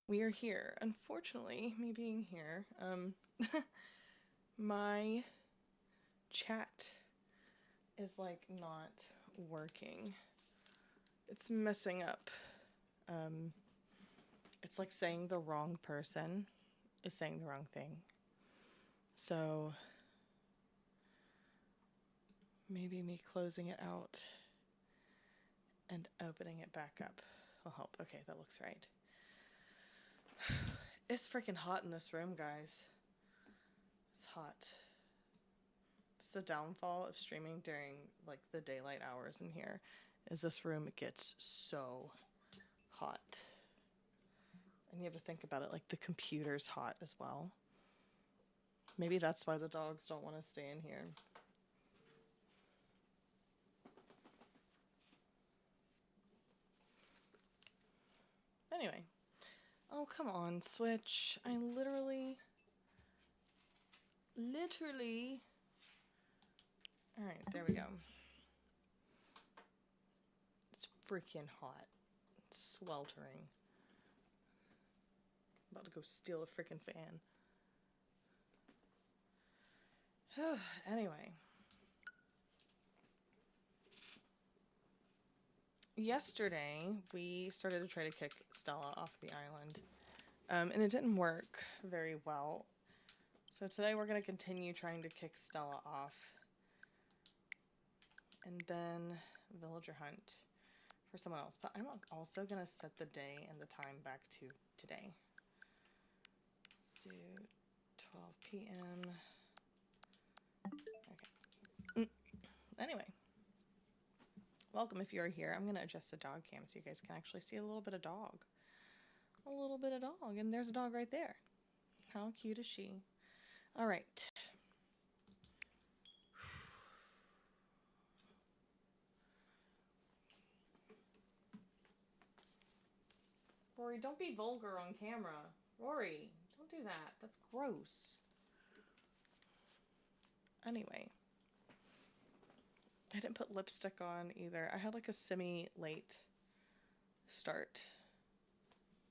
we are here. Unfortunately, me being here, my chat is like not working. It's messing up. It's like saying the wrong person is saying the wrong thing. So maybe me closing it out and opening it back up will help. Okay, that looks right. It's freaking hot in this room, guys. It's hot. It's the downfall of streaming during like the daylight hours in here. Is this room gets so hot. And you have to think about it, like the computer's hot as well. Maybe that's why the dogs don't want to stay in here. Anyway. Oh, come on, Switch. I literally... Alright, there we go. It's freaking hot. It's sweltering. I'm about to go steal a freaking fan. Anyway. Yesterday, we started to try to kick Stella off the island. And it didn't work very well. So today we're going to continue trying to kick Stella off. And then villager hunt for someone else. But I'm also going to set the day and the time back to today. Let's do 12 p.m. Okay. Anyway. Welcome if you're here. I'm going to adjust the dog cam so you guys can actually see a little bit of dog. A little bit of dog. And there's a dog right there. How cute is she? All right. Rory, don't be vulgar on camera. Rory, don't do that. That's gross. Anyway. I didn't put lipstick on either. I had like a semi-late start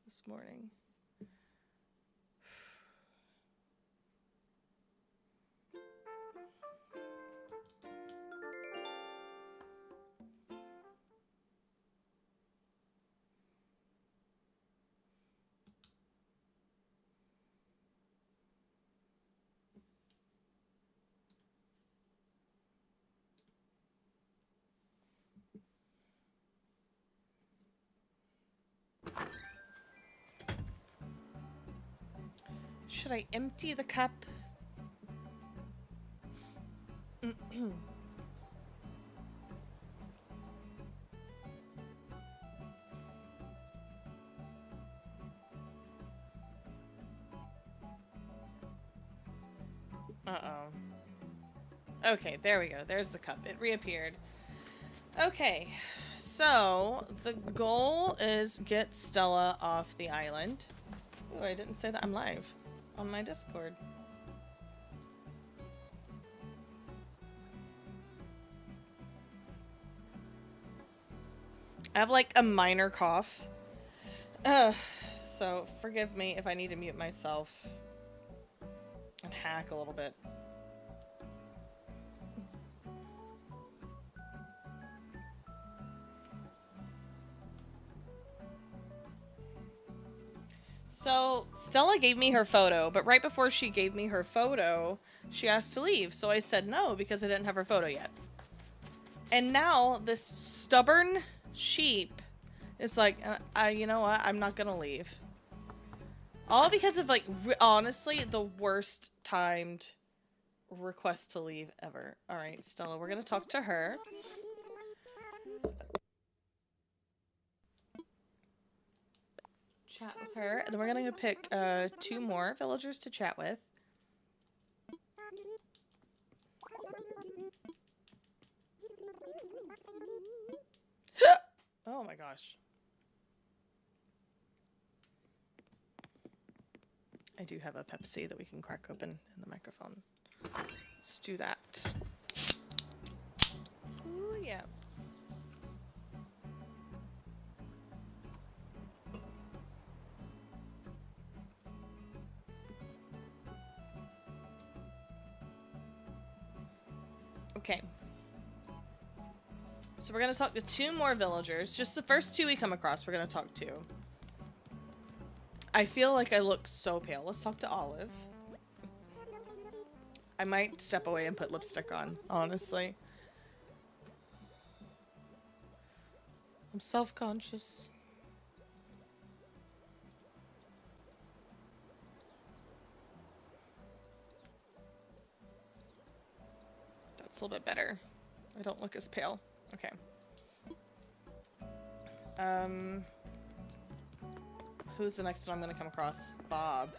this morning. Should I empty the cup? Uh-oh. Okay, there we go. There's the cup. It reappeared. Okay, so the goal is get Stella off the island. Ooh, I didn't say that. I'm live on my Discord. I have like a minor cough. So forgive me if I need to mute myself and hack a little bit. So Stella gave me her photo, but right before she gave me her photo, she asked to leave. So I said no because I didn't have her photo yet. And now this stubborn sheep is like, you know what? I'm not gonna leave. All because of like, honestly, the worst timed request to leave ever. All right, Stella, we're gonna talk to her. Chat with her, and then we're gonna pick 2 more villagers to chat with. Oh my gosh. I do have a Pepsi that we can crack open in the microphone. Let's do that. Ooh, yeah. Okay. So we're going to talk to 2 more villagers. Just the first 2 we come across, we're going to talk to. I feel like I look so pale. Let's talk to Olive. I might step away and put lipstick on, honestly. I'm self-conscious. That's a little bit better. I don't look as pale. Okay. Who's the next one I'm gonna come across? Bob.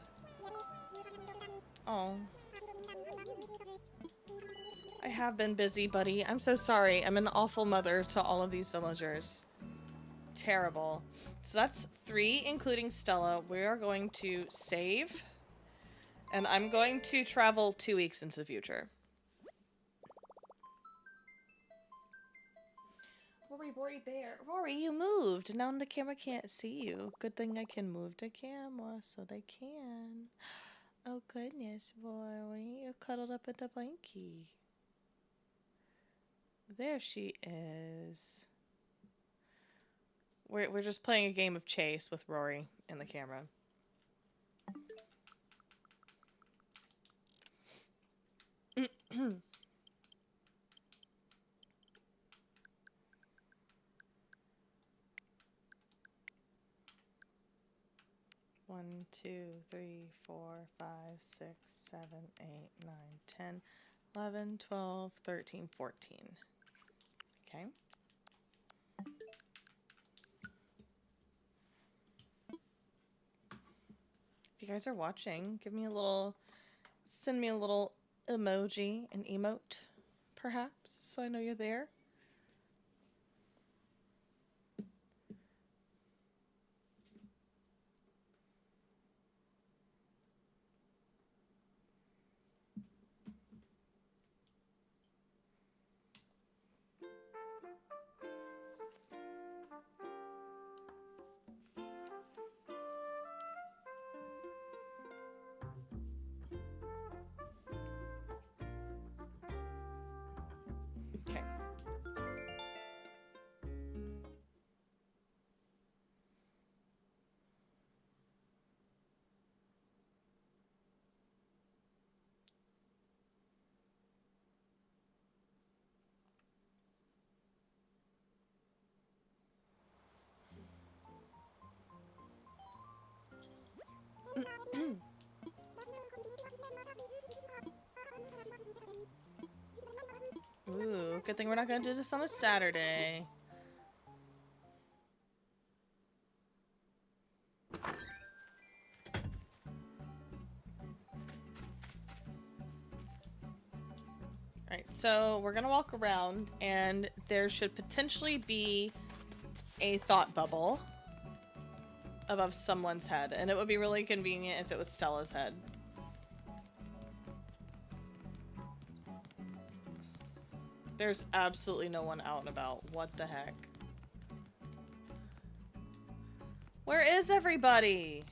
Oh. I have been busy, buddy. I'm so sorry. I'm an awful mother to all of these villagers. Terrible. So that's 3, including Stella. We are going to save. And I'm going to travel 2 weeks into the future. Rory Bear. Rory, you moved. Now the camera can't see you. Good thing I can move the camera so they can. Oh goodness, Rory. You're cuddled up with the blankie. There she is. We're just playing a game of chase with Rory in the camera. One, 2, 3, 4, 5, 6, 7, 8, 9, 10, 11, 12, 13, 14. Okay. If you guys are watching, give me a little, send me a little emoji, an emote, perhaps, so I know you're there. Okay. Ooh, good thing we're not gonna do this on a Saturday. Alright, so we're gonna walk around, and there should potentially be a thought bubble above someone's head, and it would be really convenient if it was Stella's head. There's absolutely no one out and about. What the heck? Where is everybody?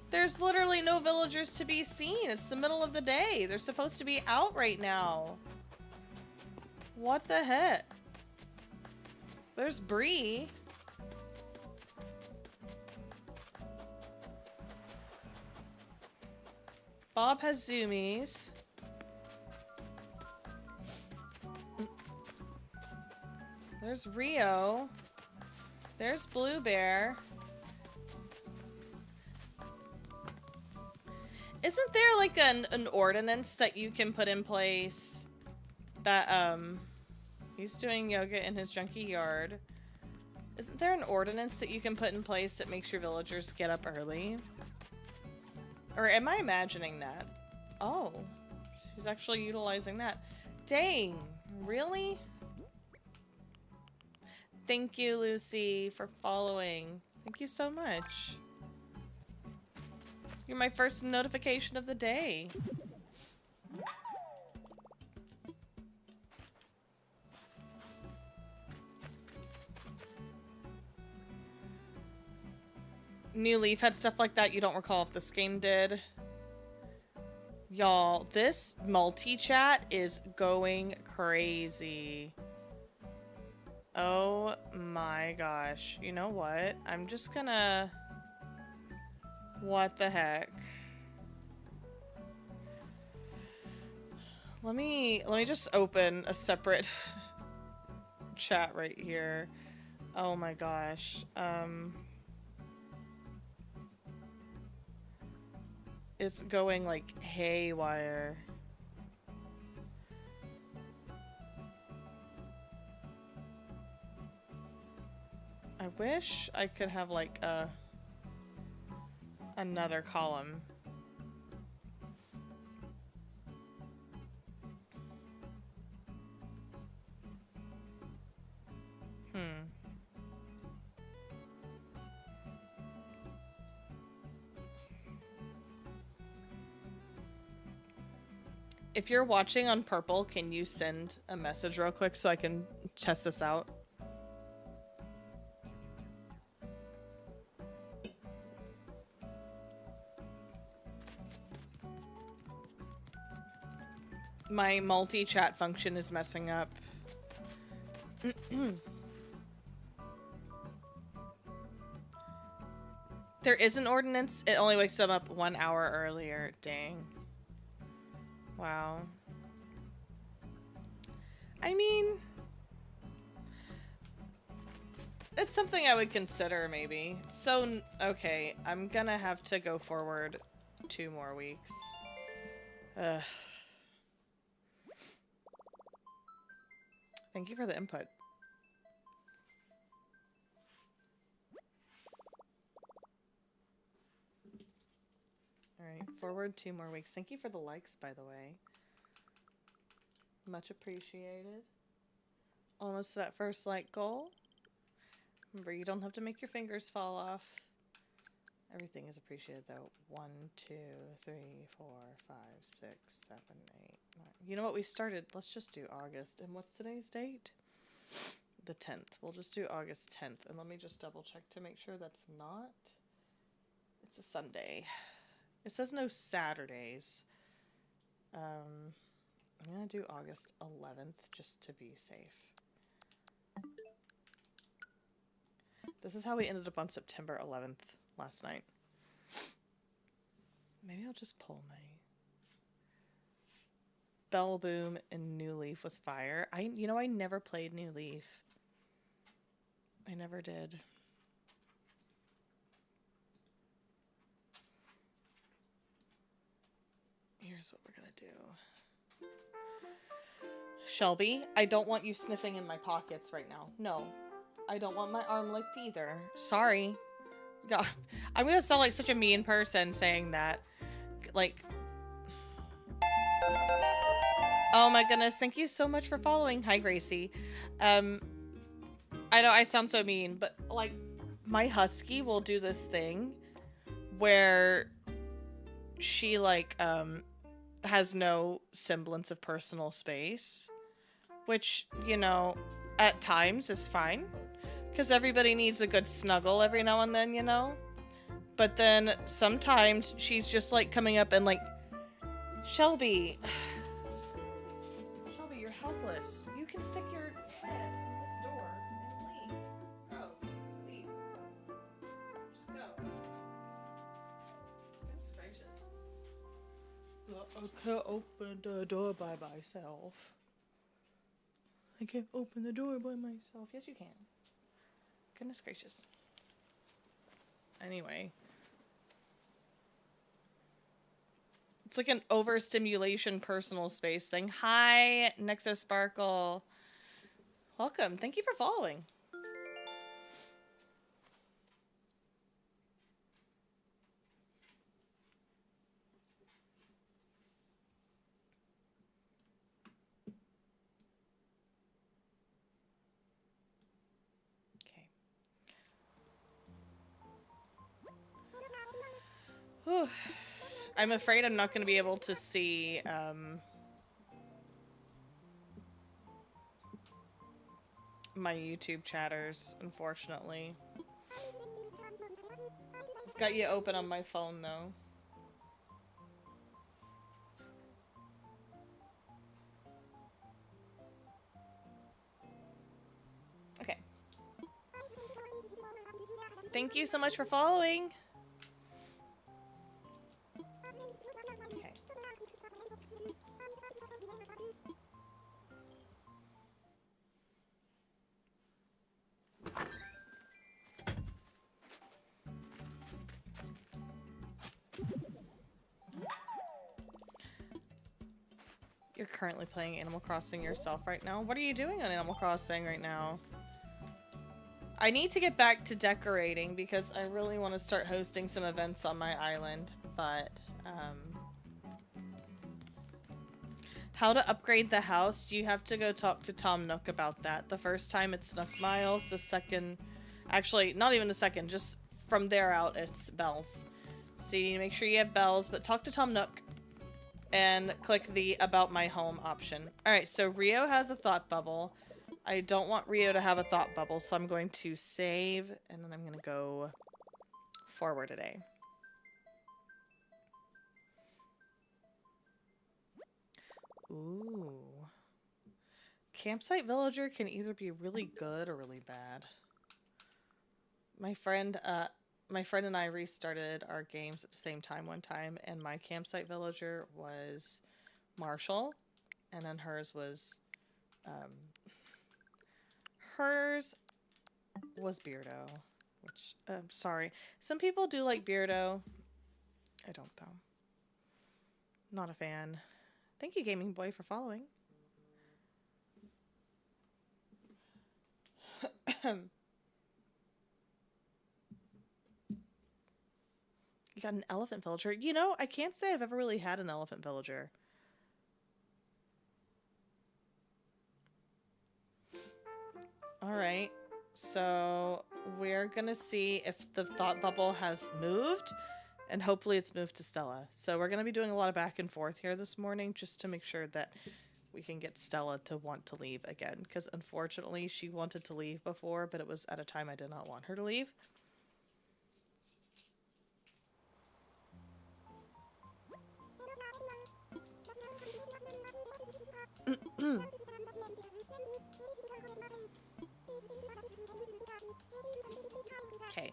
There's literally no villagers to be seen. It's the middle of the day. They're supposed to be out right now. What the heck? There's Bree. Bob has zoomies. There's Rio. There's Blue Bear. Isn't there like an ordinance that you can put in place that he's doing yoga in his junky yard? Isn't there an ordinance that you can put in place that makes your villagers get up early? Or am I imagining that? Oh, she's actually utilizing that. Dang, really? Thank you, Lucy, for following. Thank you so much. You're my first notification of the day. New Leaf had stuff like that. You don't recall if this game did. Y'all, this multi-chat is going crazy. Oh my gosh. You know what? I'm just gonna... What the heck? Let me just open a separate chat right here. Oh my gosh. It's going like haywire. I wish I could have like another column. If you're watching on Purple, can you send a message real quick so I can test this out? My multi-chat function is messing up. There is an ordinance. It only wakes them up 1 hour earlier. Dang. Wow. I mean, it's something I would consider, maybe. So, okay, I'm gonna have to go forward 2 more weeks. Ugh. Thank you for the input. Alright, forward 2 more weeks. Thank you for the likes, by the way. Much appreciated. Almost to that first like goal. Remember, you don't have to make your fingers fall off. Everything is appreciated, though. 1, 2, 3, 4, 5, 6, 7, 8, 9. You know what? We started. Let's just do August. And what's today's date? The 10th. We'll just do August 10th. And let me just double check to make sure that's not. It's a Sunday. It says no Saturdays. I'm gonna do August 11th just to be safe. This is how we ended up on September 11th last night. Maybe I'll just pull my... Bell Boom and New Leaf was fire. You know, I never played New Leaf. I never did. Here's what we're gonna do. Shelby, I don't want you sniffing in my pockets right now. No. I don't want my arm licked either. Sorry. God, I'm gonna sound like such a mean person saying that. Like... Oh my goodness, thank you so much for following. Hi, Gracie. I know I sound so mean, but like, my husky will do this thing where she like, has no semblance of personal space, which, you know, at times is fine, because everybody needs a good snuggle every now and then, you know? But then sometimes she's just like coming up and like, Shelby, you're helpless. You can stick your head in this door and leave. Go. Leave. Just go. Goodness gracious. I can't open the door by myself. I can't open the door by myself. Yes, you can. Goodness gracious. Anyway. It's like an overstimulation personal space thing. Hi, Nexus Sparkle. Welcome. Thank you for following. Okay. Whew. I'm afraid I'm not going to be able to see, my YouTube chatters, unfortunately. Got you open on my phone, though. Thank you so much for following. Okay. You're currently playing Animal Crossing yourself right now. What are you doing on Animal Crossing right now? I need to get back to decorating because I really want to start hosting some events on my island, but, how to upgrade the house? You have to go talk to Tom Nook about that. The first time it's Nook Miles, the second... Actually, not even the second, just from there out it's bells. So you need to make sure you have bells, but talk to Tom Nook and click the About My Home option. Alright, so Rio has a thought bubble. I don't want Rio to have a thought bubble, so I'm going to save, and then I'm going to go forward today. Ooh. Campsite Villager can either be really good or really bad. My friend and I restarted our games at the same time one time, and my Campsite Villager was Marshall, and then hers was, Beardo, which, sorry. Some people do like Beardo. I don't, though. Not a fan. Thank you, Gaming Boy, for following. You got an elephant villager. You know, I can't say I've ever really had an elephant villager. Alright, so we're gonna see if the thought bubble has moved, and hopefully it's moved to Stella. So we're gonna be doing a lot of back and forth here this morning just to make sure that we can get Stella to want to leave again, because unfortunately she wanted to leave before, but it was at a time I did not want her to leave. Okay.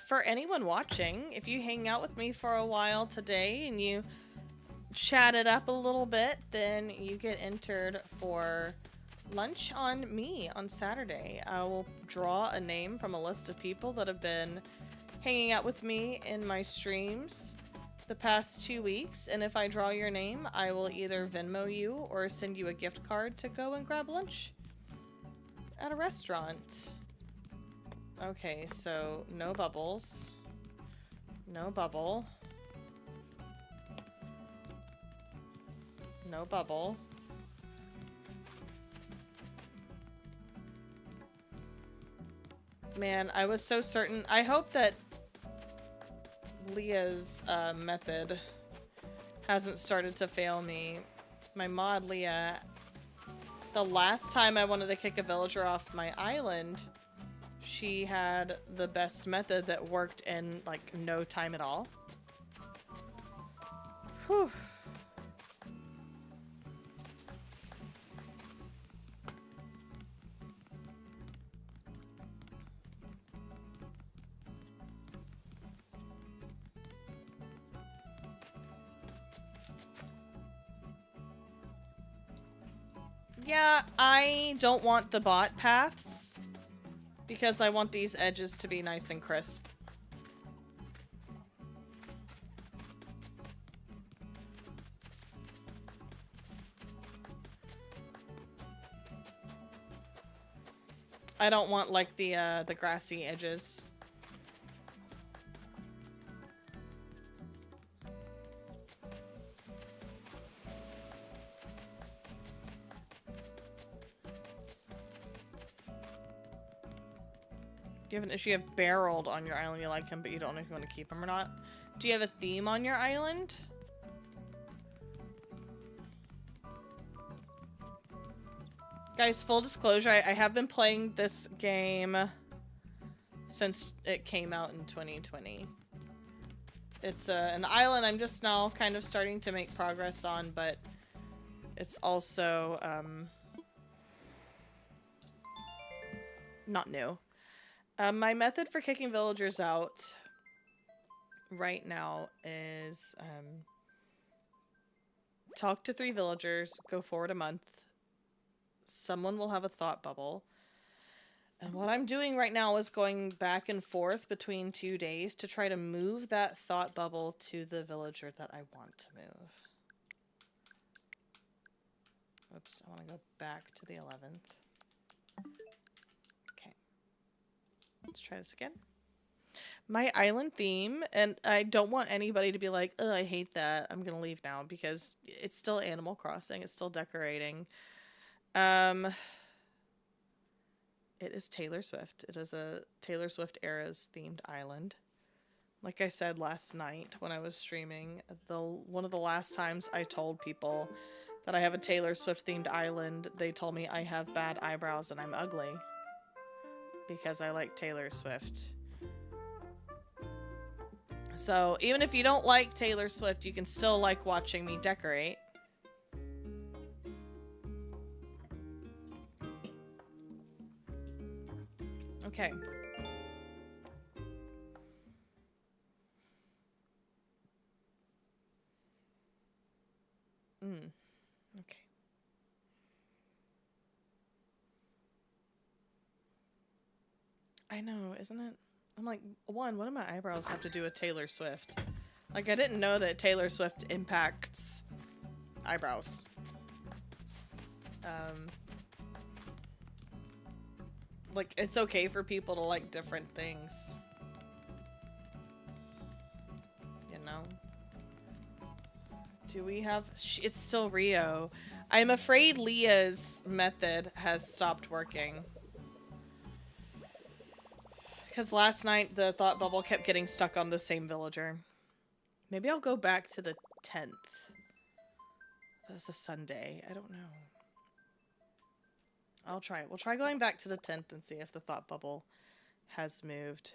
For anyone watching, if you hang out with me for a while today and you chat it up a little bit, then you get entered for lunch on me on Saturday. I will draw a name from a list of people that have been hanging out with me in my streams the past 2 weeks, and if I draw your name, I will either Venmo you or send you a gift card to go and grab lunch at a restaurant. Okay, so no bubbles. No bubble. No bubble. Man, I was so certain. I hope that Leah's method hasn't started to fail me. My mod Leah, the last time I wanted to kick a villager off my island, she had the best method that worked in like no time at all. Whew. Yeah, I don't want the bot paths because I want these edges to be nice and crisp. I don't want like the grassy edges. You have an issue. You have Barreled on your island. You like him, but you don't know if you want to keep him or not. Do you have a theme on your island? Guys, full disclosure, I have been playing this game since it came out in 2020. It's an island I'm just now kind of starting to make progress on, but It's also, not new. My method for kicking villagers out right now is, talk to 3 villagers, go forward a month. Someone will have a thought bubble. And what I'm doing right now is going back and forth between 2 days to try to move that thought bubble to the villager that I want to move. Oops, I want to go back to the 11th. Okay. Let's try this again. My island theme, and I don't want anybody to be like, oh, I hate that, I'm gonna leave now, because it's still Animal Crossing, it's still decorating. It is Taylor Swift. It is a Taylor Swift Eras themed island. Like I said last night when I was streaming, one of the last times I told people that I have a Taylor Swift themed island, they told me I have bad eyebrows and I'm ugly. Because I like Taylor Swift. So, even if you don't like Taylor Swift, you can still like watching me decorate. Okay. Okay. I know, isn't it? I'm like, one, what do my eyebrows have to do with Taylor Swift? Like, I didn't know that Taylor Swift impacts eyebrows. Like, it's okay for people to like different things. You know? Do we have... It's still Rio. I'm afraid Leah's method has stopped working. Because last night, the thought bubble kept getting stuck on the same villager. Maybe I'll go back to the 10th. That's a Sunday. I don't know. I'll try it. We'll try going back to the 10th and see if the thought bubble has moved.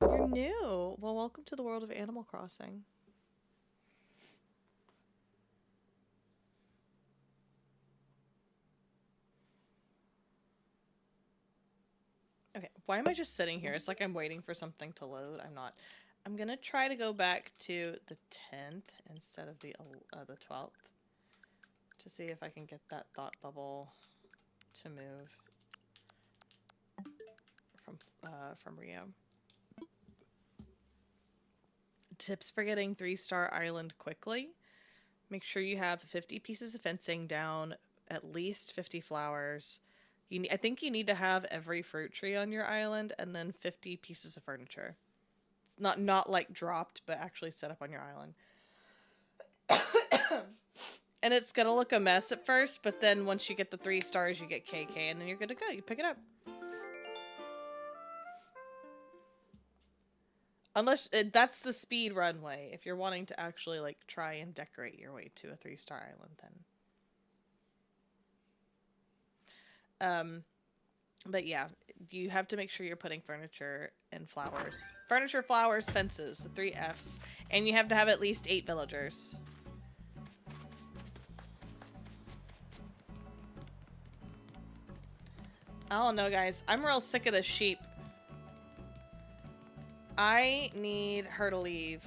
You're new. Well, welcome to the world of Animal Crossing. Okay, why am I just sitting here? It's like I'm waiting for something to load. I'm not. I'm gonna try to go back to the 10th instead of the 12th to see if I can get that thought bubble to move from Rio. Tips for getting 3-star island quickly. Make sure you have 50 pieces of fencing down, at least 50 flowers. I think you need to have every fruit tree on your island, and then 50 pieces of furniture. Not like dropped, but actually set up on your island. And it's gonna look a mess at first, but then once you get the 3 stars, you get KK, and then you're good to go. You pick it up. Unless that's the speed runway. If you're wanting to actually like try and decorate your way to a 3-star island, then. But yeah, you have to make sure you're putting furniture and flowers. Furniture, flowers, fences, the 3 Fs. And you have to have at least 8 villagers. I don't know, guys. I'm real sick of this sheep. I need her to leave.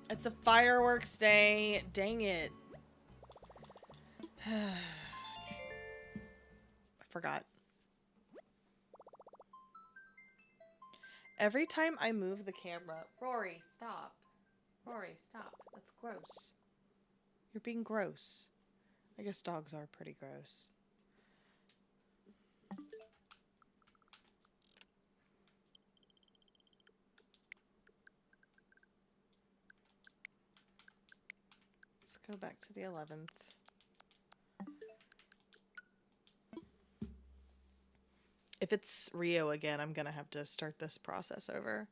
It's a fireworks day. Dang it. I forgot. Every time I move the camera... Rory, stop. Rory, stop. That's gross. You're being gross. I guess dogs are pretty gross. Let's go back to the 11th. If it's Rio again, I'm gonna have to start this process over.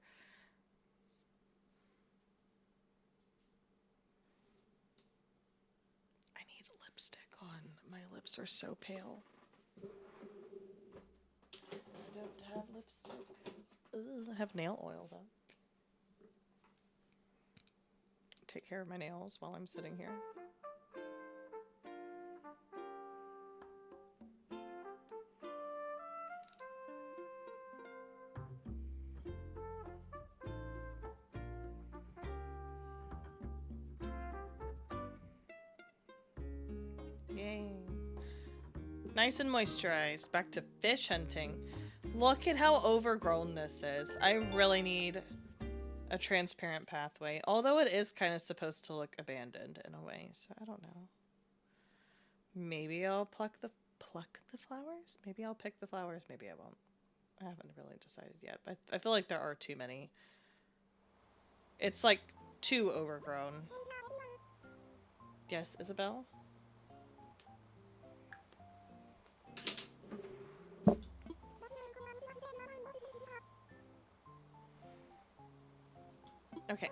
I need lipstick on. My lips are so pale. I don't have lipstick. Ugh, I have nail oil though. Take care of my nails while I'm sitting here. Yay. Nice and moisturized. Back to fish hunting. Look at how overgrown this is. I really need a transparent pathway. Although it is kind of supposed to look abandoned in a way, so I don't know. Maybe I'll pluck the flowers? Maybe I'll pick the flowers, maybe I won't. I haven't really decided yet, but I feel like there are too many. It's like too overgrown. Yes, Isabel? Okay.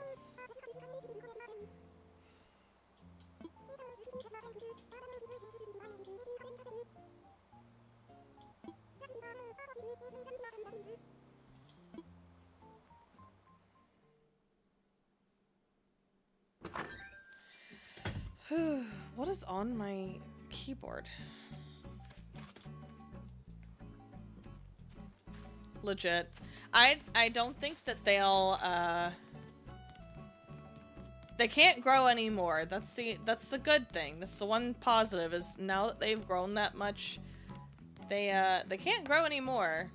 What is on my keyboard? Legit. I don't think that they'll they can't grow anymore. That's a good thing. That's the one positive, is now that they've grown that much, they can't grow anymore.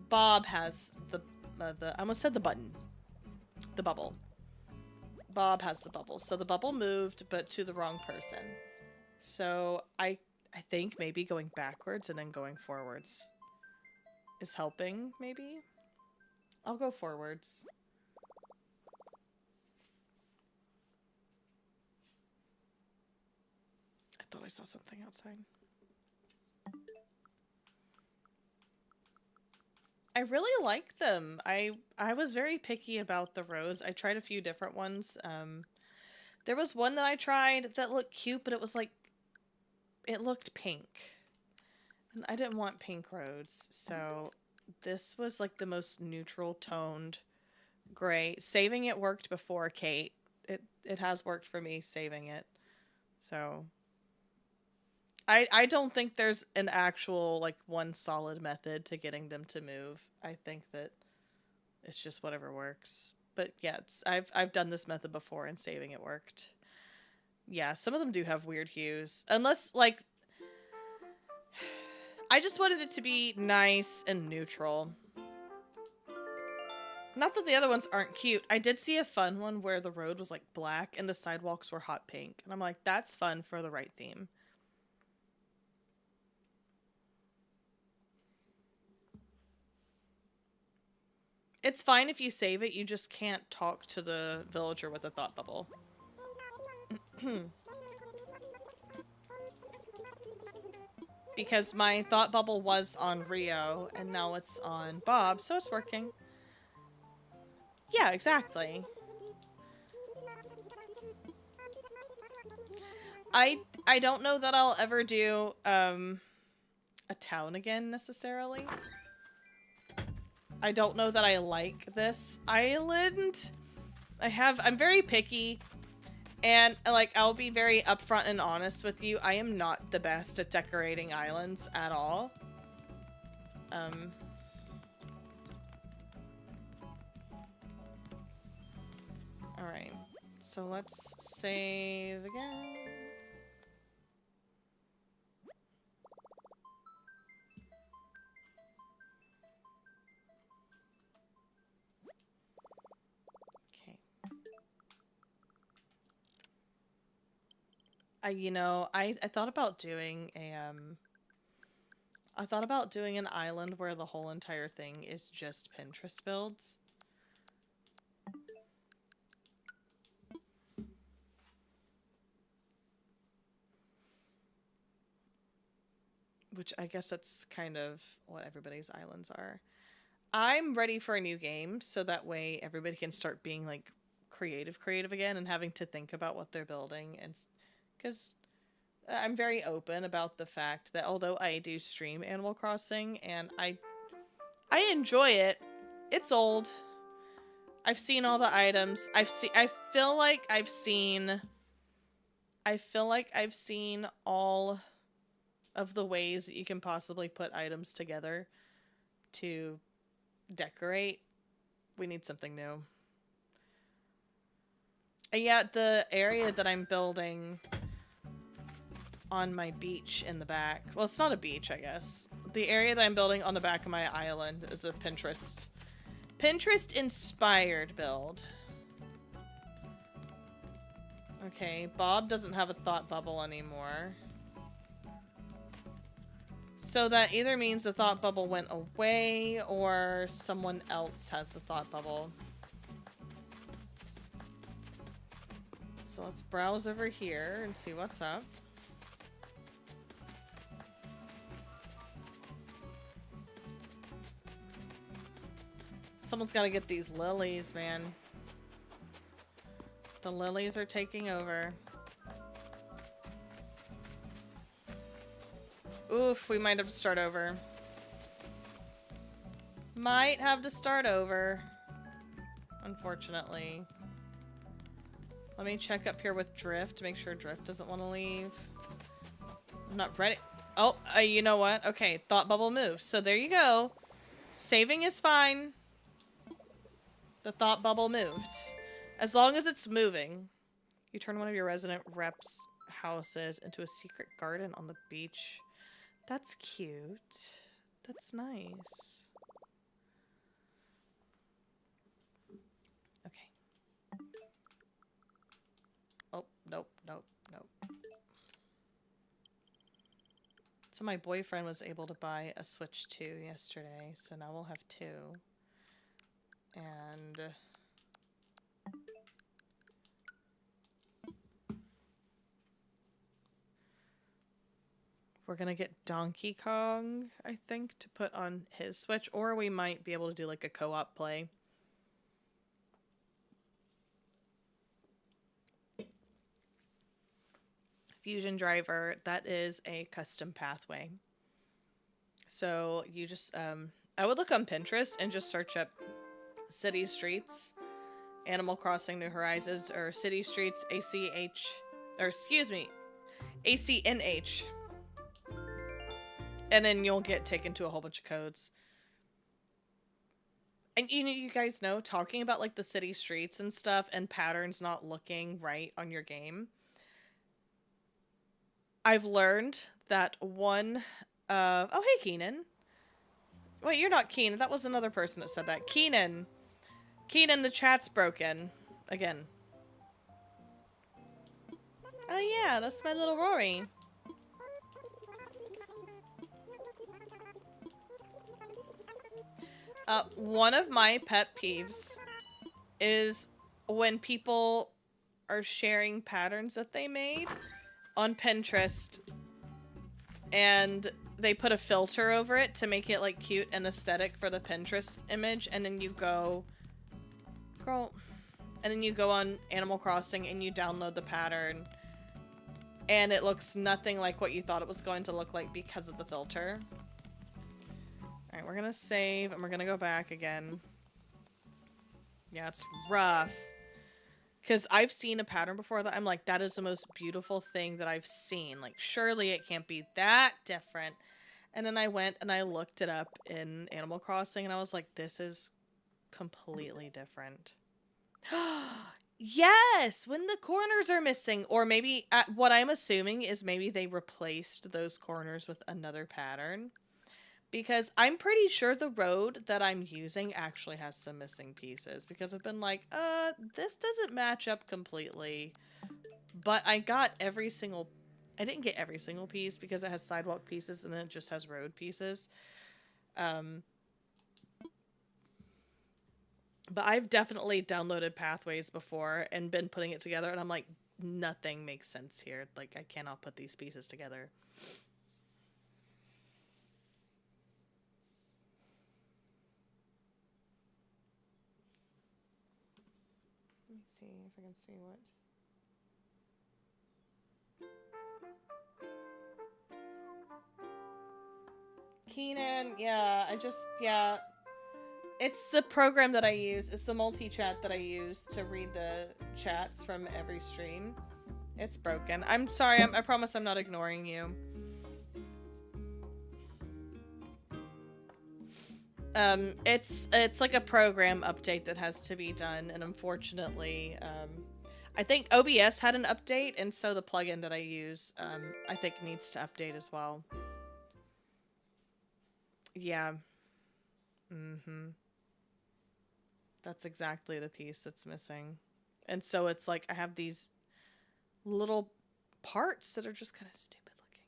Bob has the I almost said the button. The bubble. Bob has the bubble. So the bubble moved, but to the wrong person. So I think maybe going backwards and then going forwards is helping, maybe? I'll go forwards. I thought I saw something outside. I really like them. I was very picky about the rose. I tried a few different ones. There was one that I tried that looked cute, but it was like, it looked pink. And I didn't want pink rose, so this was like the most neutral toned gray. Saving it worked before Kate. It has worked for me, saving it. So I don't think there's an actual, like, one solid method to getting them to move. I think that it's just whatever works. But yeah, I've done this method before and saving it worked. Yeah, some of them do have weird hues. Unless, like, I just wanted it to be nice and neutral. Not that the other ones aren't cute. I did see a fun one where the road was, like, black and the sidewalks were hot pink. And I'm like, that's fun for the right theme. It's fine if you save it, you just can't talk to the villager with a thought bubble. Because my thought bubble was on Rio, and now it's on Bob, so it's working. Yeah, exactly. I don't know that I'll ever do, a town again, necessarily. I don't know that I like this island. I'm very picky, and, like, I'll be very upfront and honest with you. I am not the best at decorating islands at all. Alright. So let's save again. I thought about doing a, I thought about doing an island where the whole entire thing is just Pinterest builds. Which I guess that's kind of what everybody's islands are. I'm ready for a new game, so that way everybody can start being, like, creative again and having to think about what they're building, and because I'm very open about the fact that although I do stream Animal Crossing, and I I enjoy it. It's old. I've seen all the items. I feel like I've seen all of the ways that you can possibly put items together to decorate. We need something new. And yeah, the area that I'm building on my beach in the back. Well, it's not a beach, I guess. The area that I'm building on the back of my island is a Pinterest-inspired build. Okay, Bob doesn't have a thought bubble anymore. So that either means the thought bubble went away or someone else has the thought bubble. So let's browse over here and see what's up. Someone's got to get these lilies, man. The lilies are taking over. Oof, we might have to start over. Might have to start over. Unfortunately. Let me check up here with Drift to make sure Drift doesn't want to leave. I'm not ready. Oh, you know what? Okay, thought bubble moved. So there you go. Saving is fine. The thought bubble moved. As long as it's moving. You turn one of your resident reps' houses into a secret garden on the beach. That's cute. That's nice. Okay. Oh, nope, nope, nope. So my boyfriend was able to buy a Switch 2 yesterday, so now we'll have 2. And we're gonna get Donkey Kong, I think, to put on his Switch, or we might be able to do like a co-op play. Fusion Driver, that is a custom pathway. So you just, I would look on Pinterest and just search up City Streets, Animal Crossing New Horizons, or City Streets ACH, or excuse me, ACNH. And then you'll get taken to a whole bunch of codes. And you guys know, talking about like the city streets and stuff and patterns not looking right on your game. I've learned that one of... Oh, hey, Keenan. Wait, you're not Keenan. That was another person that said that. Keenan. Keenan, the chat's broken. Again. Oh, yeah, that's my little Rory. One of my pet peeves is when people are sharing patterns that they made on Pinterest and they put a filter over it to make it like cute and aesthetic for the Pinterest image, and then you go, girl, and then you go on Animal Crossing and you download the pattern and it looks nothing like what you thought it was going to look like because of the filter. Alright, we're gonna save and we're gonna go back again. Yeah, it's rough. Because I've seen a pattern before that I'm like, that is the most beautiful thing that I've seen. Like, surely it can't be that different. And then I went and I looked it up in Animal Crossing and I was like, this is completely different. Yes! When the corners are missing. Or maybe, what I'm assuming is maybe they replaced those corners with another pattern. Because I'm pretty sure the road that I'm using actually has some missing pieces. Because I've been like, this doesn't match up completely. But I got every single... I didn't get every single piece because it has sidewalk pieces and then it just has road pieces. But I've definitely downloaded pathways before and been putting it together. And I'm like, nothing makes sense here. Like, I cannot put these pieces together. Let me see if I can see what... Keenan, yeah, yeah. It's the program that I use. It's the multi-chat that I use to read the chats from every stream. It's broken. I'm sorry. I promise I'm not ignoring you. It's like a program update that has to be done, and unfortunately, I think OBS had an update, and so the plugin that I use, I think needs to update as well. Yeah. Mm-hmm. That's exactly the piece that's missing. And so it's like I have these little parts that are just kind of stupid looking.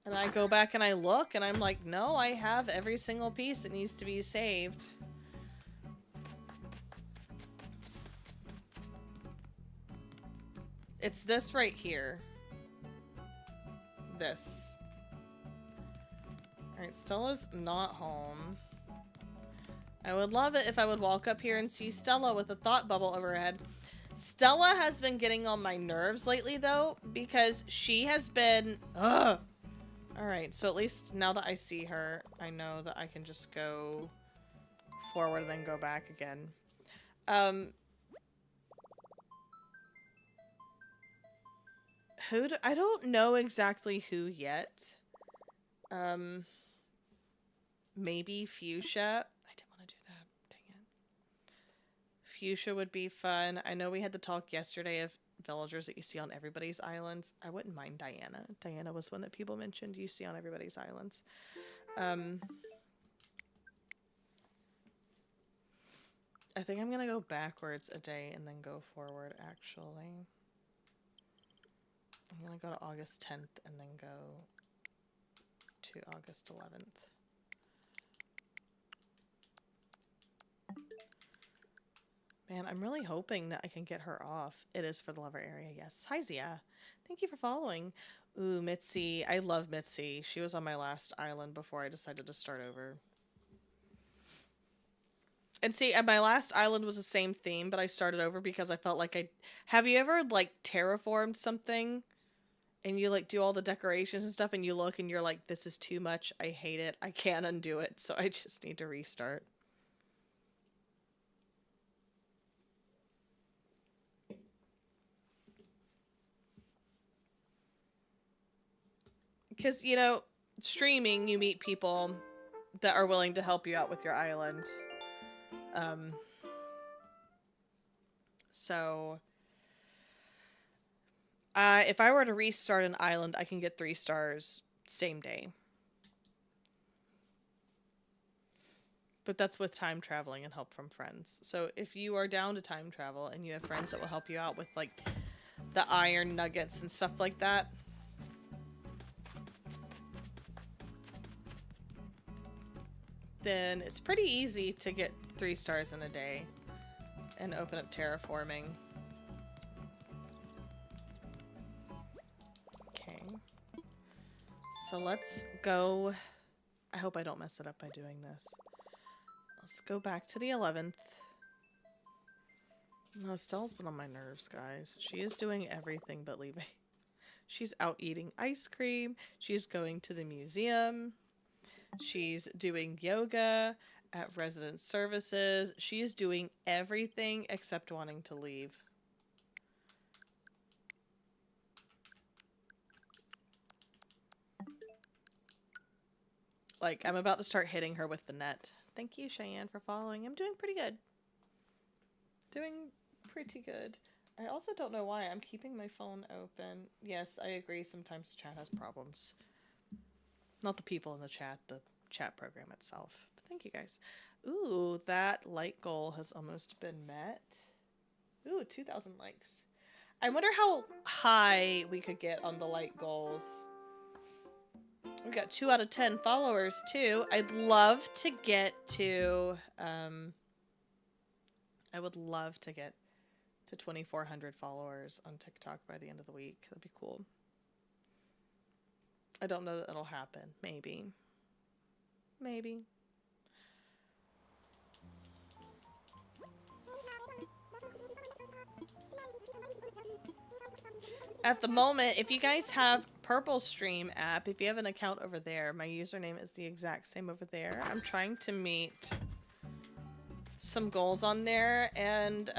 And I go back and I look and I'm like, no, I have every single piece that needs to be saved. It's this right here. This. Alright, Stella's not home. I would love it if I would walk up here and see Stella with a thought bubble over her head. Stella has been getting on my nerves lately, though, because she has been... Ugh! Alright, so at least now that I see her, I know that I can just go forward and then go back again. I don't know exactly who yet. Maybe Fuchsia. I didn't want to do that. Dang it. Fuchsia would be fun. I know we had the talk yesterday of villagers that you see on everybody's islands. I wouldn't mind Diana. Diana was one that people mentioned you see on everybody's islands. I think I'm gonna go backwards a day and then go forward, actually. I'm gonna go to August 10th and then go to August 11th. Man, I'm really hoping that I can get her off. It is for the lover area, yes. Hi, Zia. Thank you for following. Ooh, Mitzi. I love Mitzi. She was on my last island before I decided to start over. And see, my last island was the same theme, but I started over because I felt like I... Have you ever, like, terraformed something? And you, like, do all the decorations and stuff, and you look and you're like, this is too much. I hate it. I can't undo it, so I just need to restart. Because, you know, streaming, you meet people that are willing to help you out with your island. So, if I were to restart an island, I can get 3 stars same day. But that's with time traveling and help from friends. So if you are down to time travel and you have friends that will help you out with, like, the iron nuggets and stuff like that, then it's pretty easy to get 3 stars in a day and open up terraforming. Okay. So let's go... I hope I don't mess it up by doing this. Let's go back to the 11th. No, Stella's been on my nerves, guys. She is doing everything but leaving. She's out eating ice cream. She's going to the museum. She's doing yoga at resident services. She is doing everything except wanting to leave. Like, I'm about to start hitting her with the net. Thank you, Cheyenne, for following. I'm doing pretty good. Doing pretty good. I also don't know why I'm keeping my phone open. Yes, I agree. Sometimes the chat has problems. Not the people in the chat program itself. But thank you, guys. Ooh, that like goal has almost been met. Ooh, 2,000 likes. I wonder how high we could get on the like goals. We got 2 out of 10 followers, too. I'd love to get to, I would love to get to 2,400 followers on TikTok by the end of the week. That'd be cool. I don't know that it'll happen. Maybe. Maybe. At the moment, if you guys have Purple Stream app, if you have an account over there, my username is the exact same over there. I'm trying to meet some goals on there, and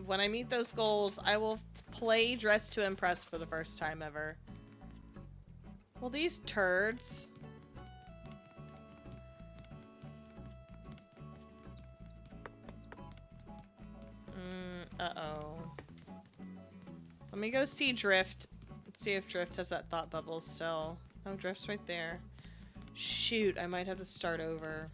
when I meet those goals, I will play Dress to Impress for the first time ever. Well, these turds... uh-oh. Let me go see Drift. Let's see if Drift has that thought bubble still. Oh, Drift's right there. Shoot, I might have to start over.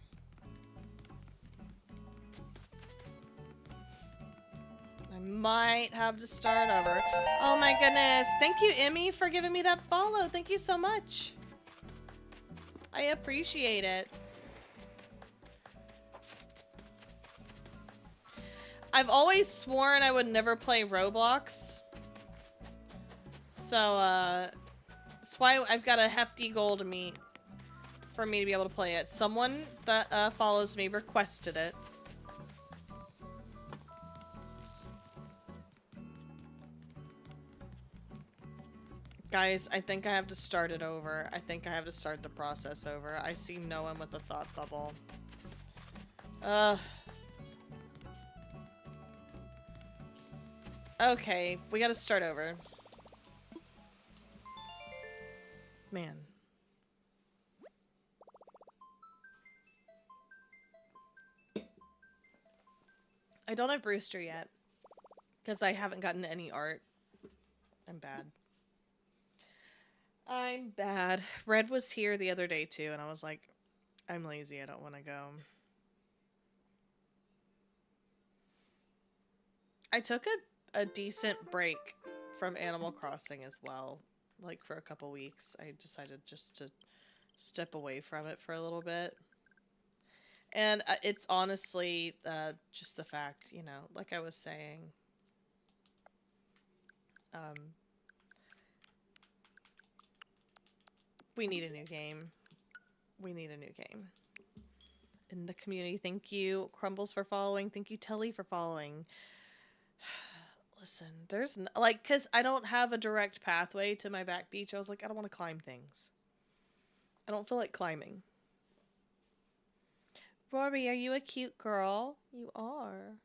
I might have to start over. Oh my goodness. Thank you, Emmy, for giving me that follow. Thank you so much. I appreciate it. I've always sworn I would never play Roblox. So, that's why I've got a hefty goal to meet for me to be able to play it. Someone that follows me requested it. Guys, I think I have to start it over. I think I have to start the process over. I see no one with a thought bubble. Okay, we gotta start over. Man. I don't have Brewster yet. Because I haven't gotten any art. I'm bad. I'm bad. Red was here the other day too, and I was like, I'm lazy, I don't want to go. I took a decent break from Animal Crossing as well. Like for a couple weeks. I decided just to step away from it for a little bit. And it's honestly just the fact, you know, like I was saying. We need a new game. We need a new game. In the community, thank you, Crumbles, for following. Thank you, Telly, for following. Listen, there's... like, because I don't have a direct pathway to my back beach. I was like, I don't want to climb things. I don't feel like climbing. Rory, are you a cute girl? You are.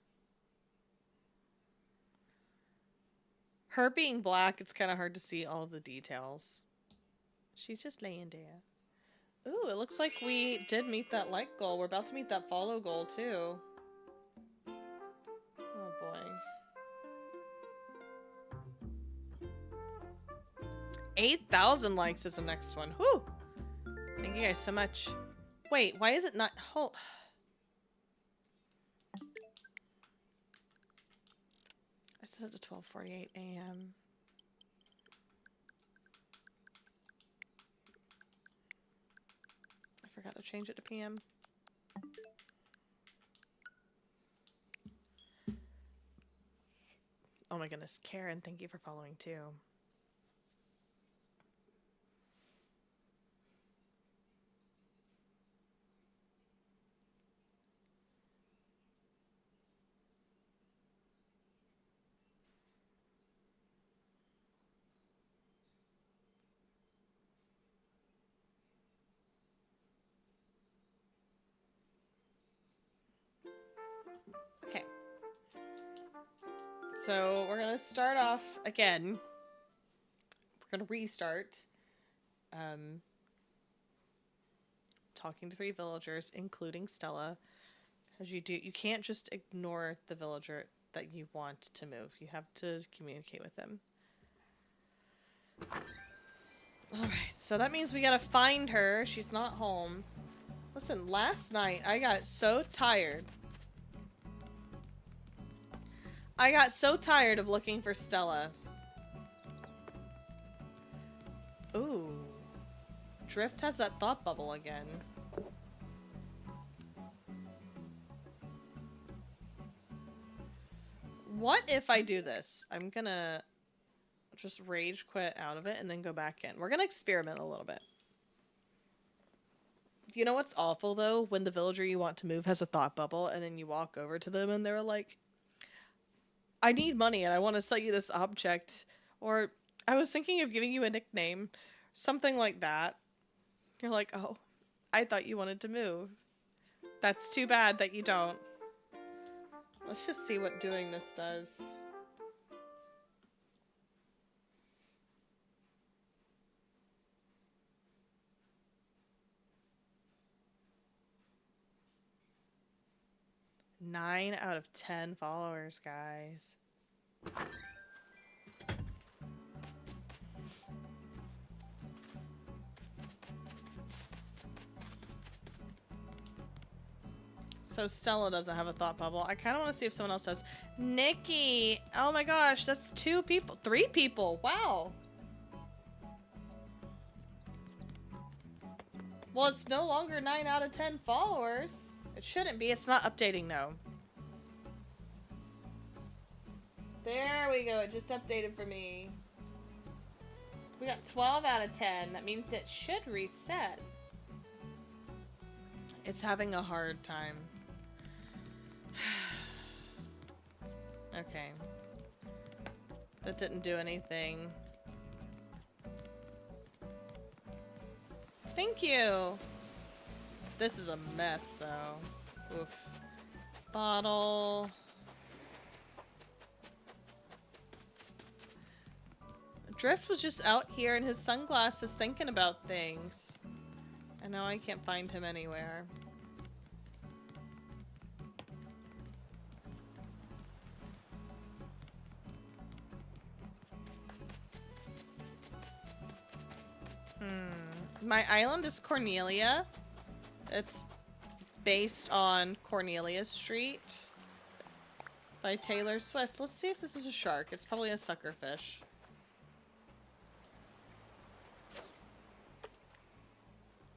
Her being black, it's kind of hard to see all of the details. She's just laying there. Ooh, it looks like we did meet that like goal. We're about to meet that follow goal, too. Oh, boy. 8,000 likes is the next one. Whew! Thank you guys so much. Wait, why is it not... hold... I set it to 12:48 a.m. I forgot to change it to p.m. Oh my goodness, Karen, thank you for following too. Okay. So we're gonna start off again. We're gonna restart. Talking to 3 villagers, including Stella. Because you can't just ignore the villager that you want to move. You have to communicate with them. Alright, so that means we gotta find her. She's not home. Listen, last night I got so tired. I got so tired of looking for Stella. Ooh. Drift has that thought bubble again. What if I do this? I'm gonna just rage quit out of it and then go back in. We're gonna experiment a little bit. You know what's awful though? When the villager you want to move has a thought bubble and then you walk over to them and they're like, I need money and I want to sell you this object. Or I was thinking of giving you a nickname. Something like that. You're like, oh, I thought you wanted to move. That's too bad that you don't. Let's just see what doing this does. Nine out of 10 followers, guys. So Stella doesn't have a thought bubble. I kind of want to see if someone else does. Nikki! Oh my gosh, that's 2 people. 3 people. Wow. Well, it's no longer 9 out of 10 followers. It shouldn't be. It's not updating, no. There we go. It just updated for me. We got 12 out of 10. That means it should reset. It's having a hard time. Okay. That didn't do anything. Thank you! This is a mess, though. Oof. Bottle. Drift was just out here in his sunglasses thinking about things. And now I can't find him anywhere. My island is Cornelia. It's based on Cornelia Street by Taylor Swift. Let's see if this is a shark. It's probably a suckerfish.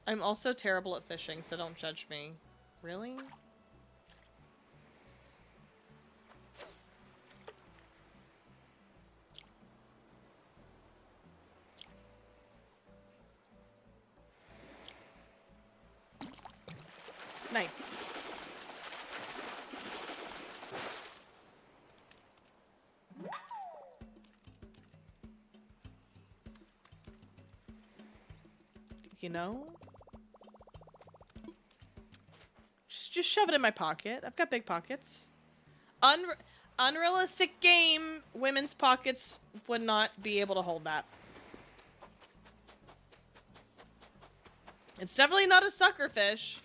I'm also terrible at fishing, so don't judge me. Really? Nice. You know? Just shove it in my pocket. I've got big pockets. Unrealistic game. Women's pockets would not be able to hold that. It's definitely not a suckerfish.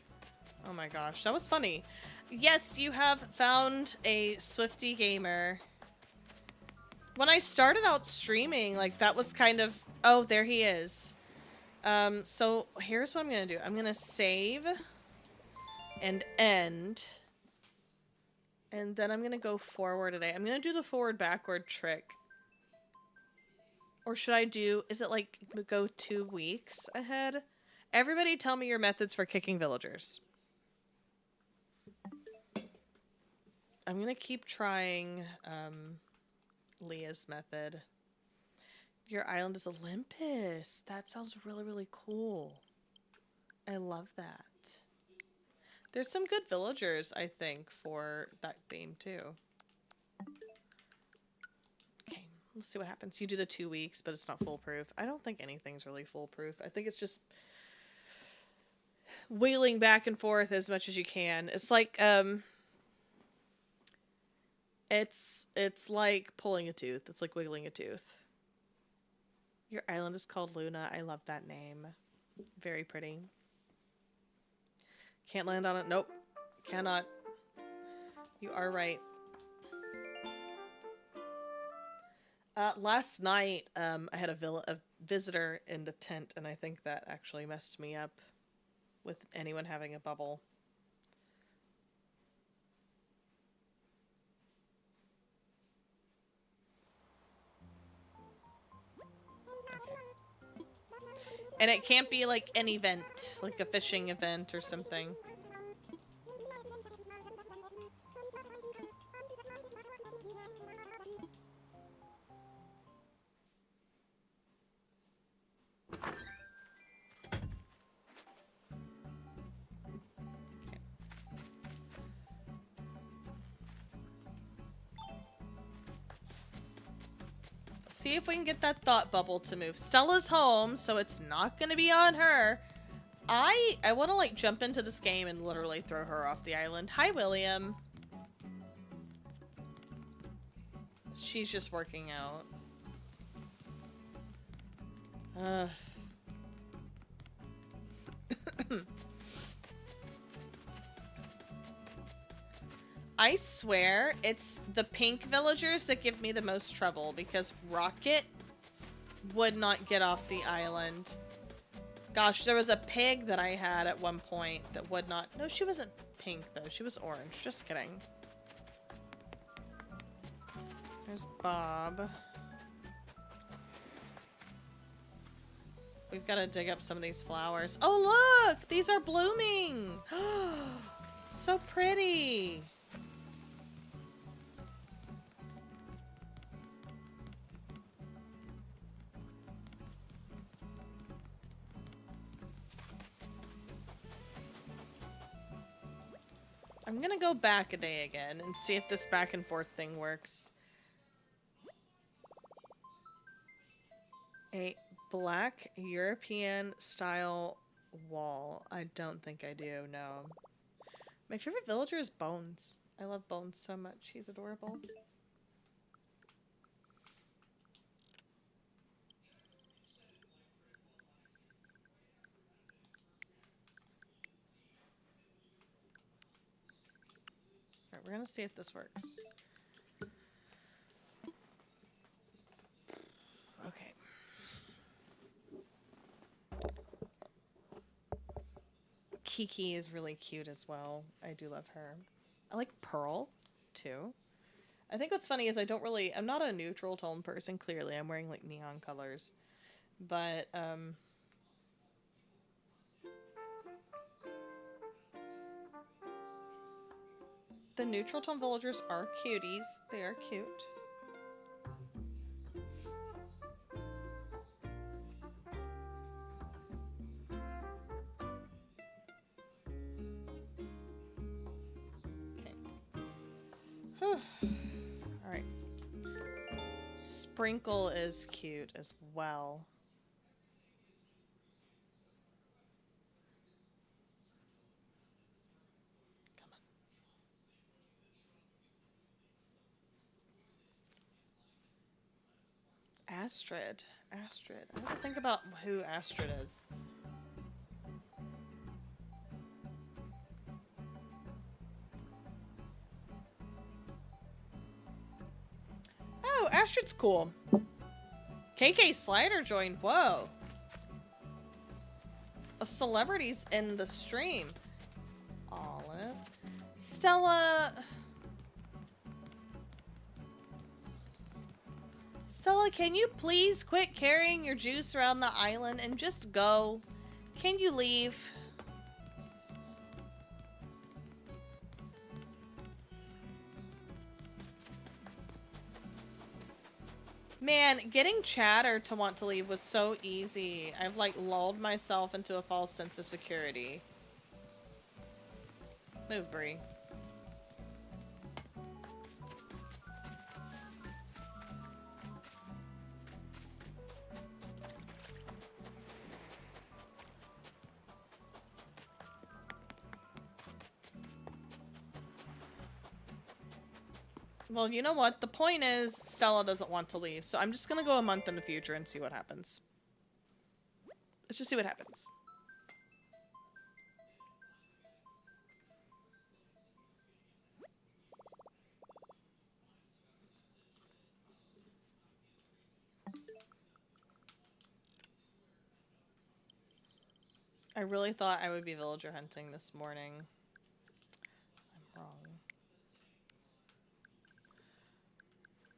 Oh my gosh, that was funny. Yes, you have found a SWIFTIE gamer. When I started out streaming, like, that was kind of... Oh, there he is. So here's what I'm gonna do. I'm gonna save and end. And then I'm gonna go forward today. I'm gonna do the forward-backward trick. Or should I do... Is it, like, go 2 weeks ahead? Everybody tell me your methods for kicking villagers. I'm gonna keep trying Leah's method. Your island is Olympus. That sounds really, really cool. I love that. There's some good villagers, I think, for that theme, too. Okay, let's see what happens. You do the 2 weeks, but it's not foolproof. I don't think anything's really foolproof. I think it's just wheeling back and forth as much as you can. It's like, it's like pulling a tooth. It's like wiggling a tooth. Your island is called Luna. I love that name. Very pretty. Can't land on it. Nope. Cannot. You are right. Last night, I had a visitor in the tent, and I think that actually messed me up with anyone having a bubble. And it can't be like an event, like a fishing event or something. See if we can get that thought bubble to move. Stella's home, so it's not gonna be on her. I want to like jump into this game and literally throw her off the island. Hi, William. She's just working out. I swear it's the pink villagers that give me the most trouble because Rocket would not get off the island. Gosh, there was a pig that I had at one point that would not. No, she wasn't pink though. She was orange. Just kidding. There's Bob. We've got to dig up some of these flowers. Oh, look! These are blooming! So pretty! I'm gonna go back a day again and see if this back and forth thing works. A black European style wall. I don't think I do, no. My favorite villager is Bones. I love Bones so much. He's adorable. Alright, we're gonna see if this works. Okay. Kiki is really cute as well. I do love her. I like Pearl, too. I think what's funny is I'm not a neutral tone person, clearly. I'm wearing, like, neon colors. But, the neutral tone villagers are cuties. They are cute. Alright. Sprinkle is cute as well. Come on. Astrid. Astrid. I have to think about who Astrid is. Oh, Astrid's cool. KK Slider joined. Whoa. A celebrity's in the stream. Olive. Stella. Stella, can you please quit carrying your juice around the island and just go? Can you leave? Man, getting Chatter to want to leave was so easy. I've like lulled myself into a false sense of security. Move, Bree. Well, you know what? The point is, Stella doesn't want to leave, so I'm just gonna go a month in the future and see what happens. Let's just see what happens. I really thought I would be villager hunting this morning. I'm wrong.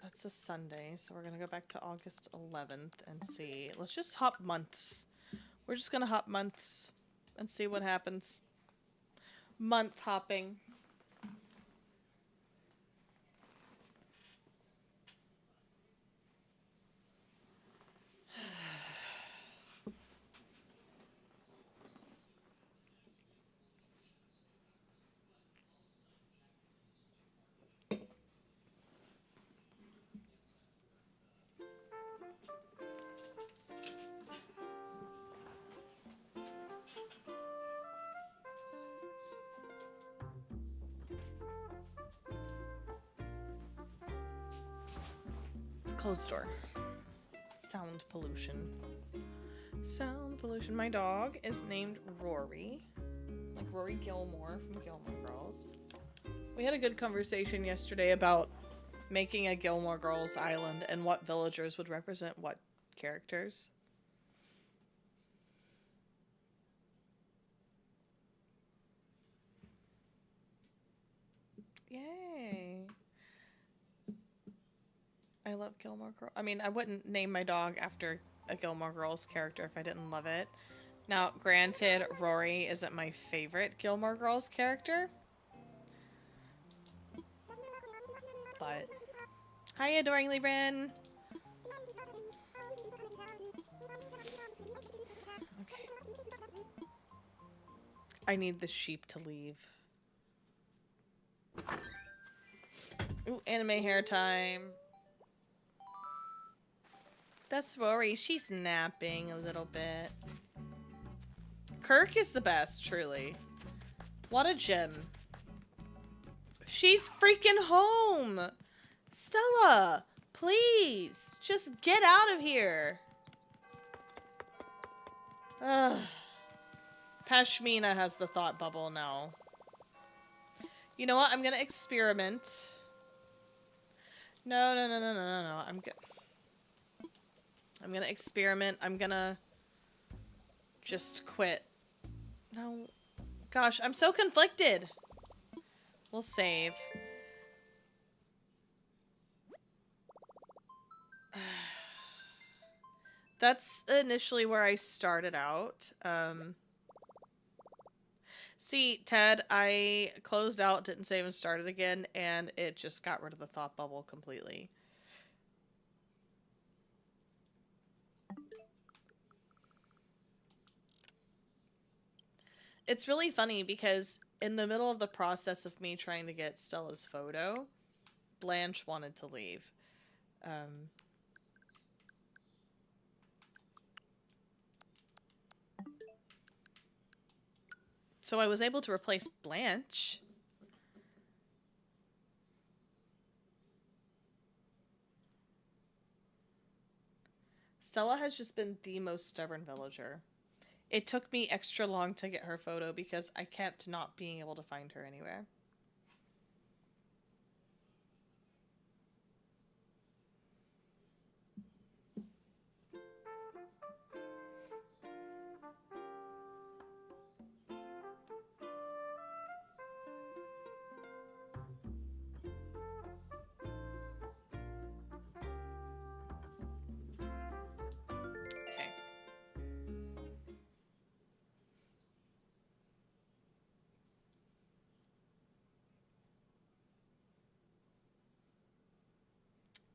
That's a Sunday, so we're gonna go back to August 11th and see. Let's just hop months. We're just gonna hop months and see what happens. Month hopping. Close the door. Sound pollution. Sound pollution. My dog is named Rory. Like Rory Gilmore from Gilmore Girls. We had a good conversation yesterday about making a Gilmore Girls island and what villagers would represent what characters. Yay. I love Gilmore Girls. I mean, I wouldn't name my dog after a Gilmore Girls character if I didn't love it. Now, granted, Rory isn't my favorite Gilmore Girls character. But... Hi, adoringly Bryn. Okay. I need the sheep to leave. Ooh, anime hair time. That's Rory. She's napping a little bit. Kirk is the best, truly. What a gem. She's freaking home! Stella! Please! Just get out of here! Ugh. Pashmina has the thought bubble now. You know what? I'm gonna experiment. No. I'm gonna experiment. I'm gonna just quit. No. Gosh, I'm so conflicted. We'll save. That's initially where I started out. See, Ted, I closed out, didn't save and started again, and it just got rid of the thought bubble completely. It's really funny because in the middle of the process of me trying to get Stella's photo, Blanche wanted to leave. So I was able to replace Blanche. Stella has just been the most stubborn villager. It took me extra long to get her photo because I kept not being able to find her anywhere.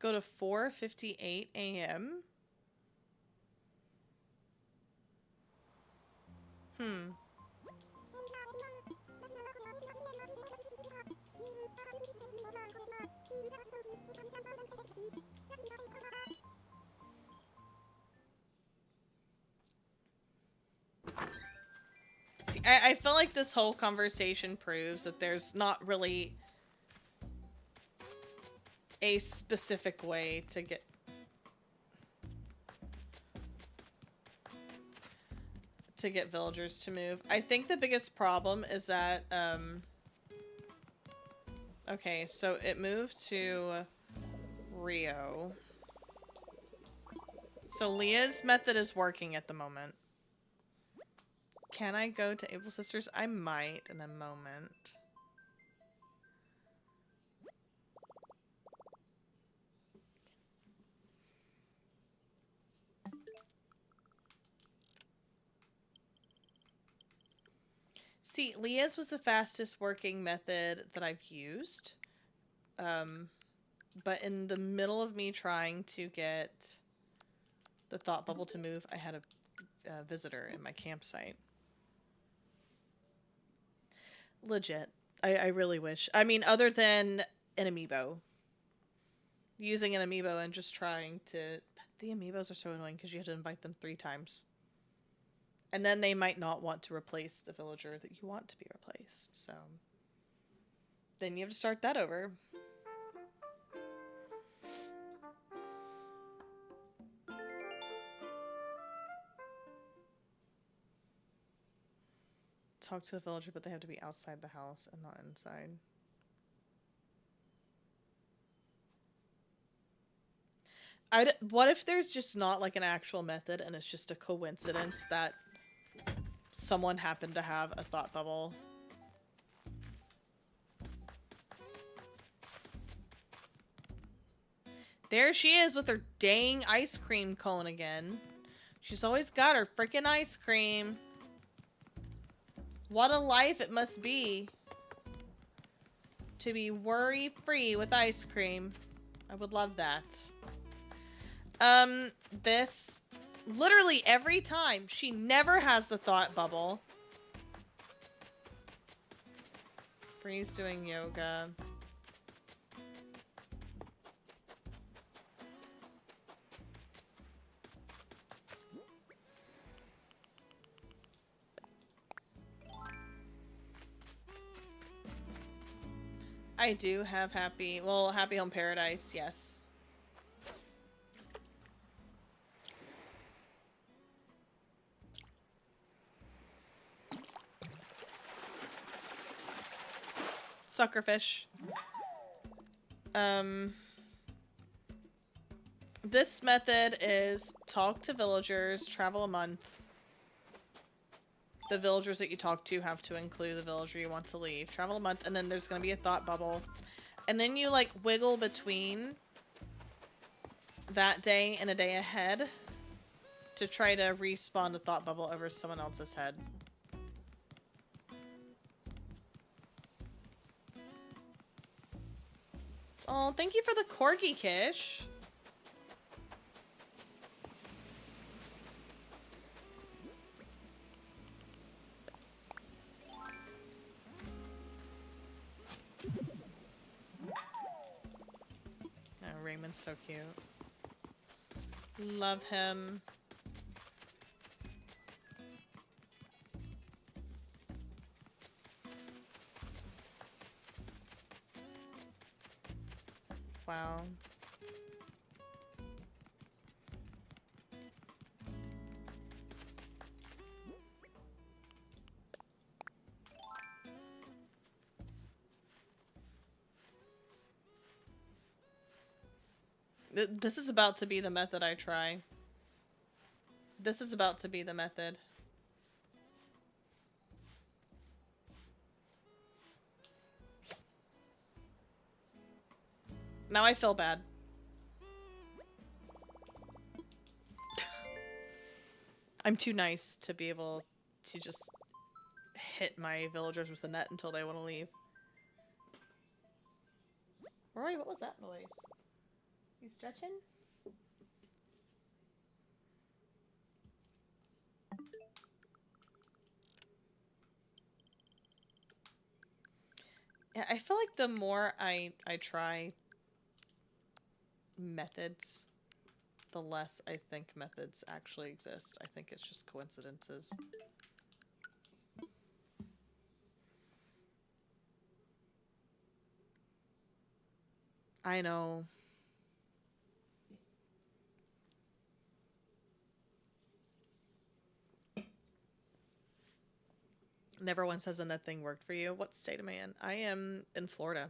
Go to 4:58 a.m. See, I feel like this whole conversation proves that there's not really a specific way to get villagers to move. I think the biggest problem is that okay, so it moved to Rio. So Leah's method is working at the moment. Can I go to Able Sisters? I might in a moment. See, Leah's was the fastest working method that I've used. But in the middle of me trying to get the thought bubble to move, I had a visitor in my campsite. Legit. I really wish. I mean, other than an amiibo. Using an amiibo and just trying to... The amiibos are so annoying because you have to invite them 3 times. And then they might not want to replace the villager that you want to be replaced. So then you have to start that over. Talk to the villager, but they have to be outside the house and not inside. What if there's just not like an actual method and it's just a coincidence that someone happened to have a thought bubble? There she is with her dang ice cream cone again. She's always got her freaking ice cream. What a life it must be to be worry-free with ice cream. I would love that. This... Literally every time, she never has the thought bubble. Bree's doing yoga. I do have Happy Home Paradise, yes. Suckerfish. This method is talk to villagers, travel a month. The villagers that you talk to have to include the villager you want to leave. Travel a month, and then there's going to be a thought bubble. And then you, like, wiggle between that day and a day ahead to try to respawn the thought bubble over someone else's head. Oh, thank you for the corgi, Kish. Oh, Raymond's so cute. Love him. Wow. This is about to be the method I try. This is about to be the method. Now I feel bad. I'm too nice to be able to just hit my villagers with a net until they want to leave. Rory, what was that noise? You stretching? Yeah, I feel like the more I try methods, the less I think methods actually exist. I think it's just coincidences. I know. Never once has a net thing worked for you. What state am I in? I am in Florida.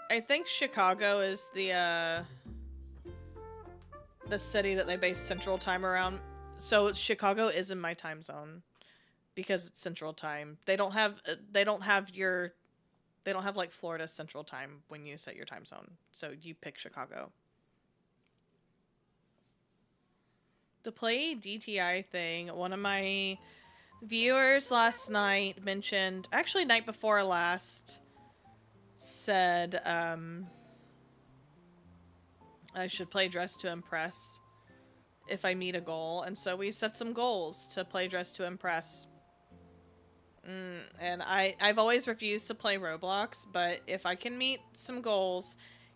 I think Chicago is the city that they base Central Time around. So Chicago is in my time zone because it's Central Time. They don't have like Florida Central Time when you set your time zone. So you pick Chicago. The play DTI thing, one of my viewers last night mentioned, actually night before last, said I should play Dress to Impress if I meet a goal, and so we set some goals to play Dress to Impress. And I've always refused to play Roblox, but if I can meet some goals,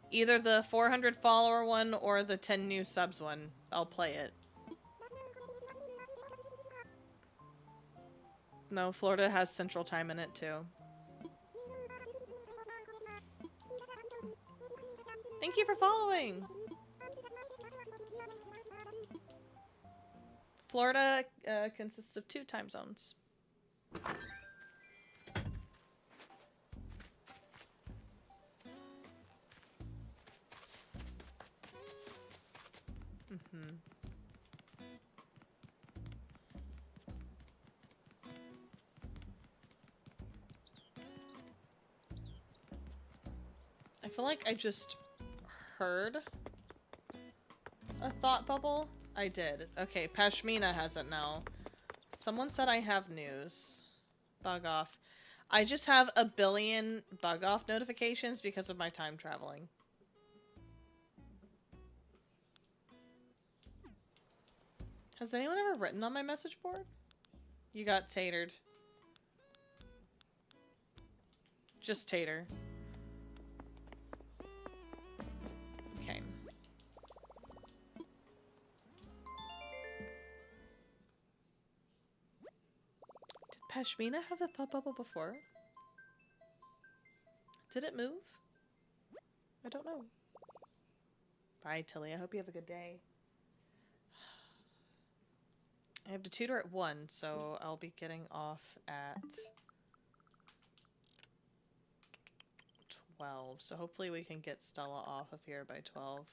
either the 400 follower one or the 10 new subs one, I'll play it. No, Florida has Central Time in it too. Thank you for following. Florida consists of 2 time zones. Mm-hmm. I feel like I just heard a thought bubble. I did. Okay, Pashmina has it now. Someone said I have news. Bug off. I just have a billion bug off notifications because of my time traveling. Has anyone ever written on my message board? You got tatered. Just tater. Okay. Did Pashmina have the thought bubble before? Did it move? I don't know. Bye, Tilly. I hope you have a good day. I have to tutor at 1, so I'll be getting off at 12. So hopefully we can get Stella off of here by 12.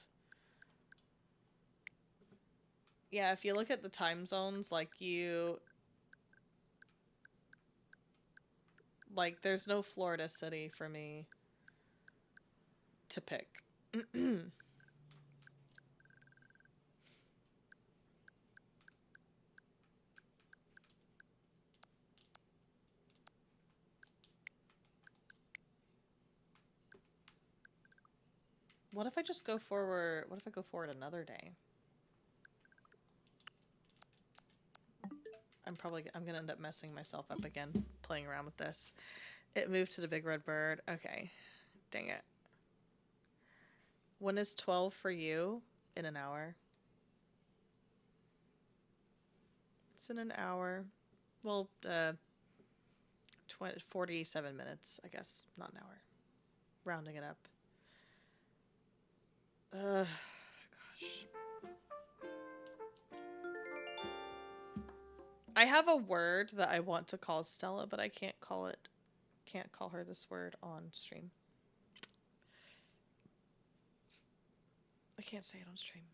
Yeah, if you look at the time zones, like there's no Florida city for me to pick. What if I just go forward? What if I go forward another day? I'm gonna end up messing myself up again playing around with this. It moved to the big red bird. Okay. Dang it. When is 12 for you? In an hour. It's in an hour. Well, 47 minutes, I guess. Not an hour. Rounding it up. Gosh. I have a word that I want to call Stella, but I can't call her this word on stream. I can't say it on stream.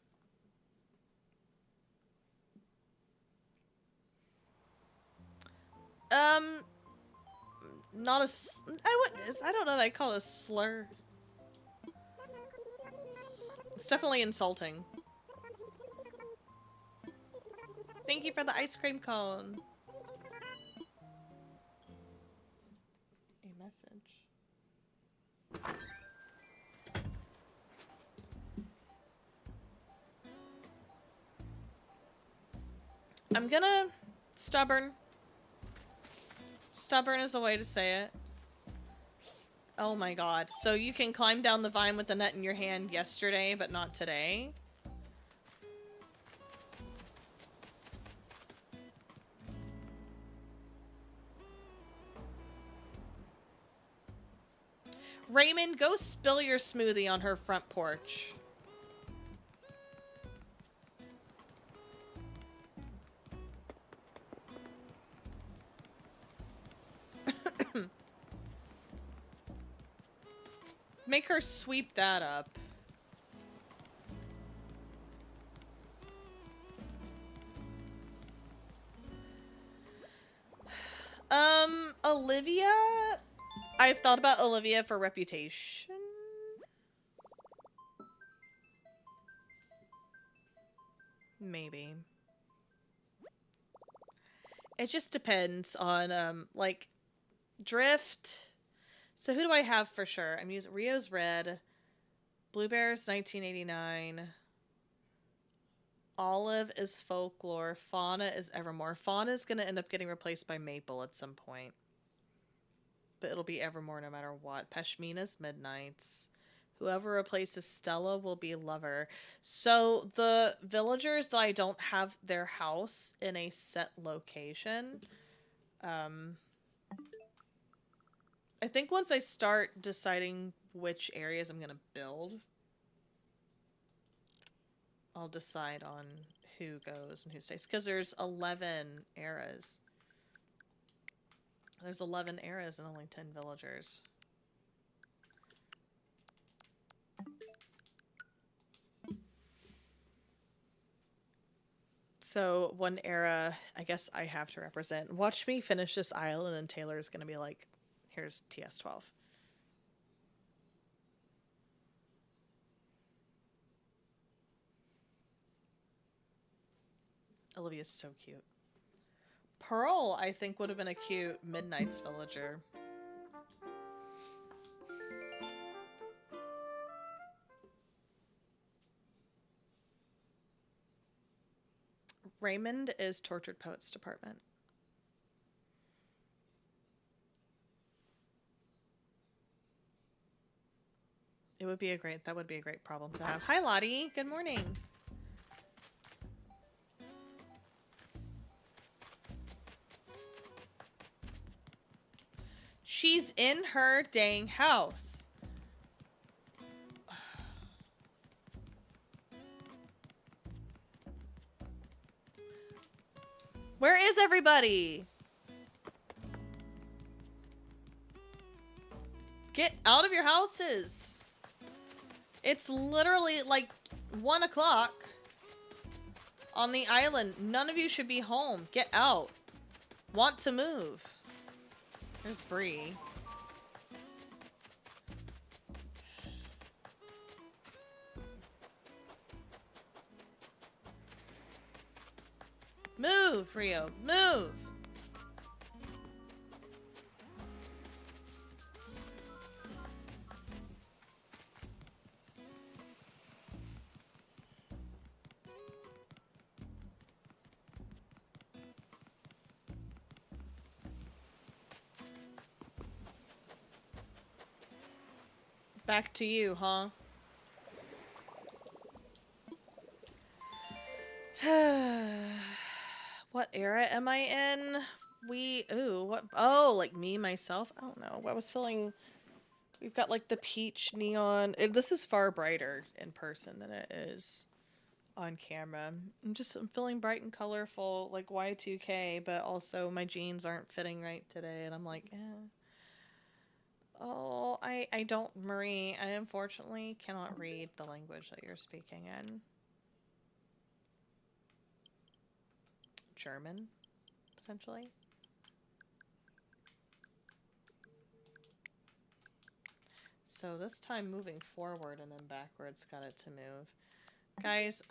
Not a... I don't know that I call it a slur. It's definitely insulting. Thank you for the ice cream cone. A message. I'm gonna... Stubborn. Stubborn is a way to say it. Oh my god. So you can climb down the vine with the net in your hand yesterday, but not today? Raymond, go spill your smoothie on her front porch. Make her sweep that up. Olivia? I've thought about Olivia for reputation. Maybe. It just depends on, like, Drift. So who do I have for sure? I'm using Rio's Red. Blue Bear's 1989. Olive is Folklore. Fauna is Evermore. Fauna is going to end up getting replaced by Maple at some point. But it'll be Evermore no matter what. Pashmina's Midnights. Whoever replaces Stella will be Lover. So the villagers that I don't have their house in a set location, I think once I start deciding which areas I'm going to build I'll decide on who goes and who stays. Because there's 11 eras. There's 11 eras and only 10 villagers. So one era, I guess I have to represent. Watch me finish this island and Taylor's going to be like, here's TS12. Olivia's so cute. Pearl, I think, would have been a cute Midnight's villager. Raymond is Tortured Poets Department. It would be a great, that would be a great problem to have. Hi, Lottie. Good morning. She's in her dang house. Where is everybody? Get out of your houses. It's literally like 1 o'clock on the island. None of you should be home. Get out. Want to move. There's Bree. Move, Rio. Move. Back to you, huh? What era am I in? What? Oh, like me, myself? I don't know. I was feeling, we've got like the peach neon. This is far brighter in person than it is on camera. I'm feeling bright and colorful, like Y2K, but also my jeans aren't fitting right today, and I'm like, eh. Oh, I don't, Marie, I unfortunately cannot read the language that you're speaking in. German, potentially. So this time moving forward and then backwards got it to move. Guys,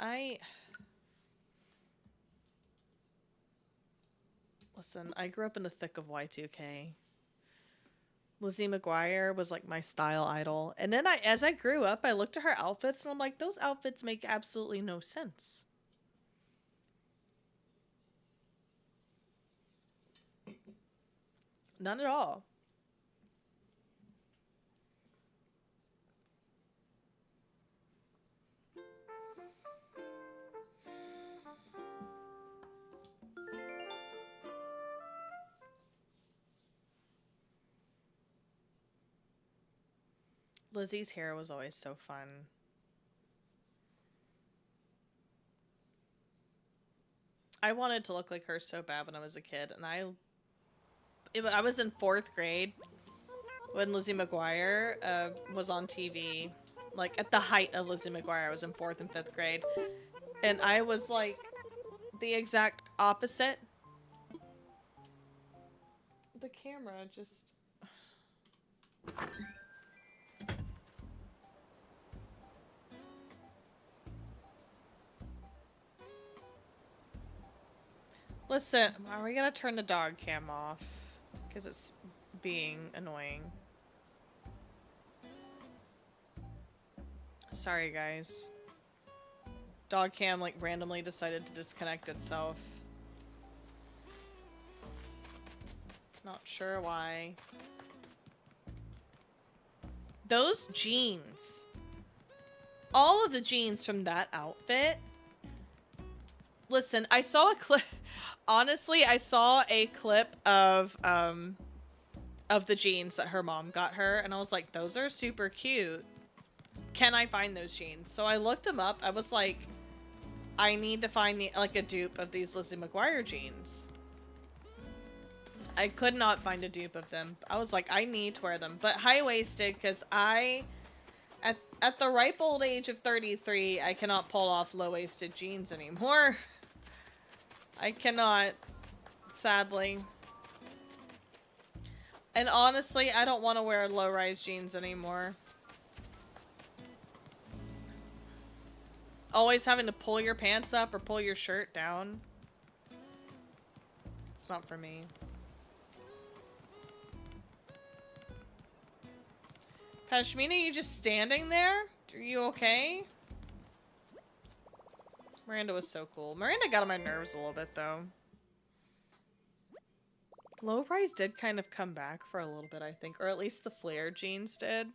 listen, I grew up in the thick of Y2K. Lizzie McGuire was like my style idol. And then as I grew up, I looked at her outfits and I'm like, those outfits make absolutely no sense. None at all. Lizzie's hair was always so fun. I wanted to look like her so bad when I was a kid, and I was in 4th grade when Lizzie McGuire was on TV. Like, at the height of Lizzie McGuire, I was in 4th and 5th grade. And I was, like, the exact opposite. The camera just... Listen, are we gonna turn the dog cam off? Because it's being annoying. Sorry, guys. Dog cam, like, randomly decided to disconnect itself. Not sure why. Those jeans. All of the jeans from that outfit. Listen, I saw a clip... Honestly, I saw a clip of the jeans that her mom got her, and I was like, those are super cute. Can I find those jeans? So I looked them up. I was like, I need to find like a dupe of these Lizzie McGuire jeans. I could not find a dupe of them. I was like, I need to wear them. But high-waisted, because at the ripe old age of 33, I cannot pull off low-waisted jeans anymore. I cannot, sadly. And honestly, I don't want to wear low-rise jeans anymore. Always having to pull your pants up or pull your shirt down. It's not for me. Pashmina, you just standing there? Are you okay? Miranda was so cool. Miranda got on my nerves a little bit, though. Low rise did kind of come back for a little bit, I think. Or at least the flare jeans did.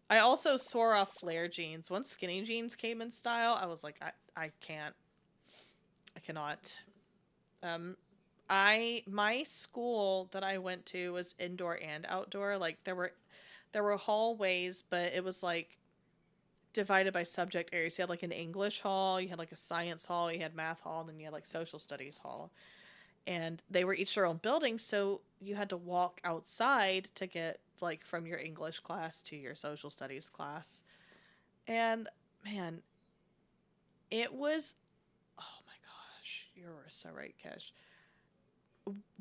I also swore off flare jeans. Once skinny jeans came in style, I was like, I can't. I cannot. My school that I went to was indoor and outdoor. Like, there were hallways, but it was like divided by subject areas. You had like an English hall, you had like a science hall, you had math hall, and then you had like social studies hall. And they were each their own building, so you had to walk outside to get like from your English class to your social studies class. And man, it was, oh my gosh, you were so right, Kesh.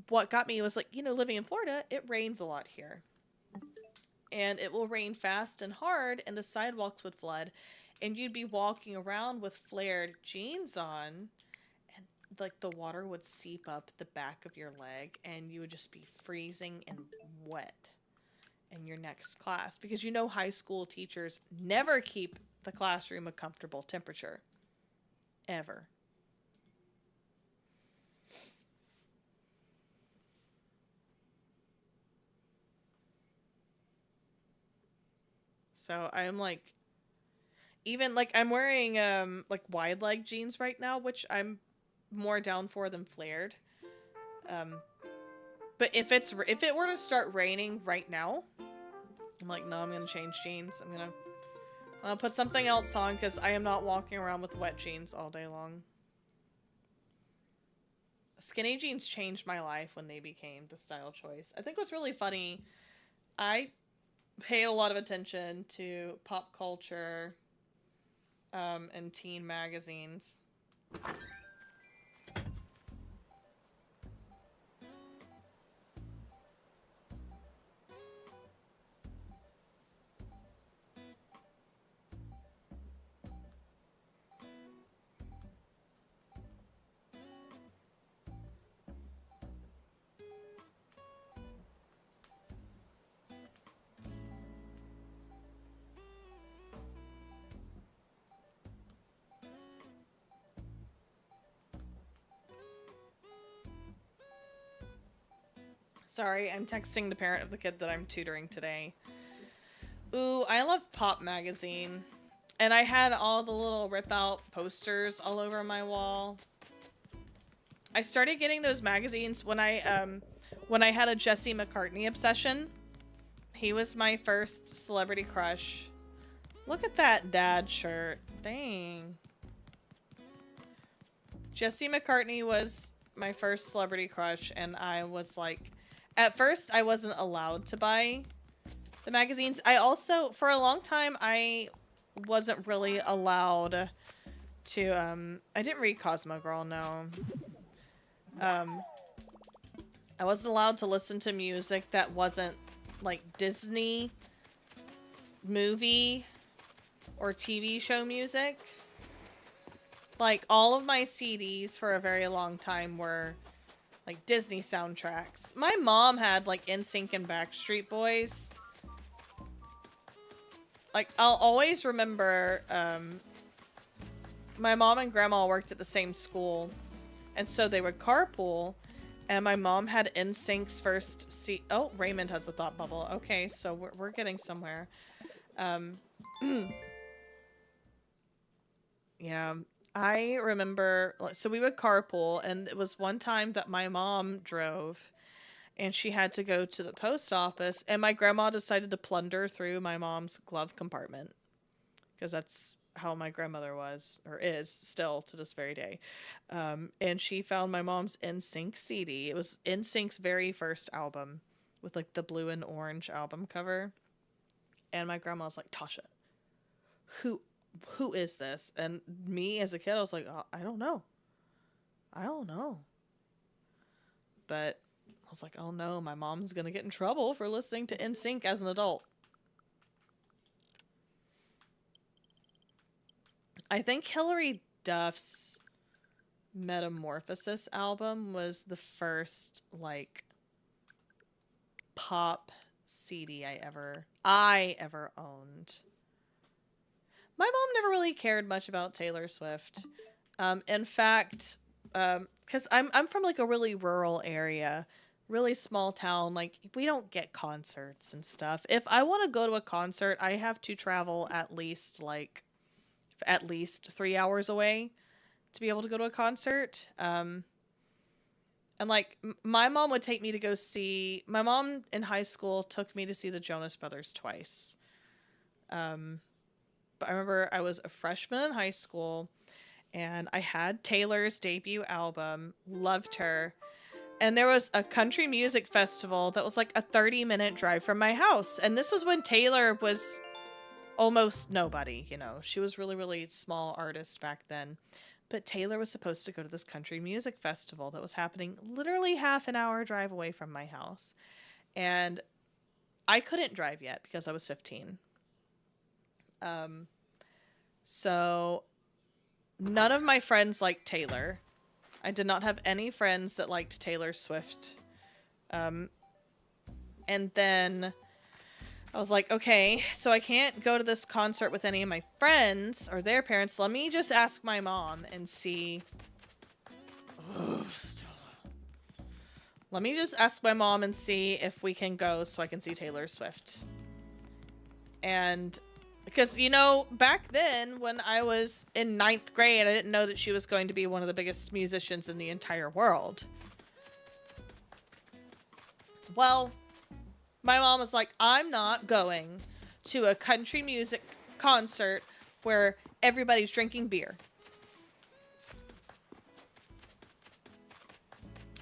What got me was like, living in Florida, it rains a lot here. And it will rain fast and hard, and the sidewalks would flood, and you'd be walking around with flared jeans on, and like the water would seep up the back of your leg, and you would just be freezing and wet in your next class, because high school teachers never keep the classroom a comfortable temperature. Ever. So I'm like, even like I'm wearing like wide leg jeans right now, which I'm more down for than flared. But if it were to start raining right now, I'm like, no, I'm gonna change jeans. I'm gonna put something else on, because I am not walking around with wet jeans all day long. Skinny jeans changed my life when they became the style choice. I think what's really funny, I paid a lot of attention to pop culture and teen magazines. Sorry, I'm texting the parent of the kid that I'm tutoring today. Ooh, I love Pop magazine. And I had all the little rip-out posters all over my wall. I started getting those magazines when I had a Jesse McCartney obsession. He was my first celebrity crush. Look at that dad shirt. Dang. Jesse McCartney was my first celebrity crush, and I was like, at first I wasn't allowed to buy the magazines. I also, for a long time, I wasn't really allowed to, I didn't read Cosmo Girl, no. I wasn't allowed to listen to music that wasn't, like, Disney movie or TV show music. Like, all of my CDs for a very long time were, like, Disney soundtracks. My mom had, like, NSYNC and Backstreet Boys. Like, I'll always remember, my mom and grandma worked at the same school, and so they would carpool, and my mom had NSYNC's first oh, Raymond has a thought bubble. Okay, so we're getting somewhere. Yeah, I remember, so we would carpool, and it was one time that my mom drove, and she had to go to the post office, and my grandma decided to plunder through my mom's glove compartment, because that's how my grandmother was, or is still to this very day. And she found my mom's NSYNC CD. It was NSYNC's very first album with like the blue and orange album cover. And my grandma was like, Tasha, who who is this? And me as a kid, I was like, I don't know. I don't know. But I was like, oh no, my mom's gonna get in trouble for listening to NSYNC as an adult. I think Hilary Duff's Metamorphosis album was the first, like, pop CD I ever owned. My mom never really cared much about Taylor Swift. In fact, because I'm from like a really rural area, really small town, like we don't get concerts and stuff. If I want to go to a concert, I have to travel at least 3 hours away to be able to go to a concert. And like my mom would take me to go see, my mom in high school took me to see the Jonas Brothers twice. But I remember I was a freshman in high school and I had Taylor's debut album, loved her. And there was a country music festival that was like a 30-minute drive from my house. And this was when Taylor was almost nobody, you know. She was really, really small artist back then. But Taylor was supposed to go to this country music festival that was happening literally half an hour drive away from my house. And I couldn't drive yet because I was 15. So none of my friends liked Taylor. I did not have any friends that liked Taylor Swift. And then I was like, okay, so I can't go to this concert with any of my friends or their parents. Let me just ask my mom and see. Oh, Stella. Let me just ask my mom and see if we can go so I can see Taylor Swift. And because, you know, back then when I was in 9th grade, I didn't know that she was going to be one of the biggest musicians in the entire world. Well, my mom was like, I'm not going to a country music concert where everybody's drinking beer.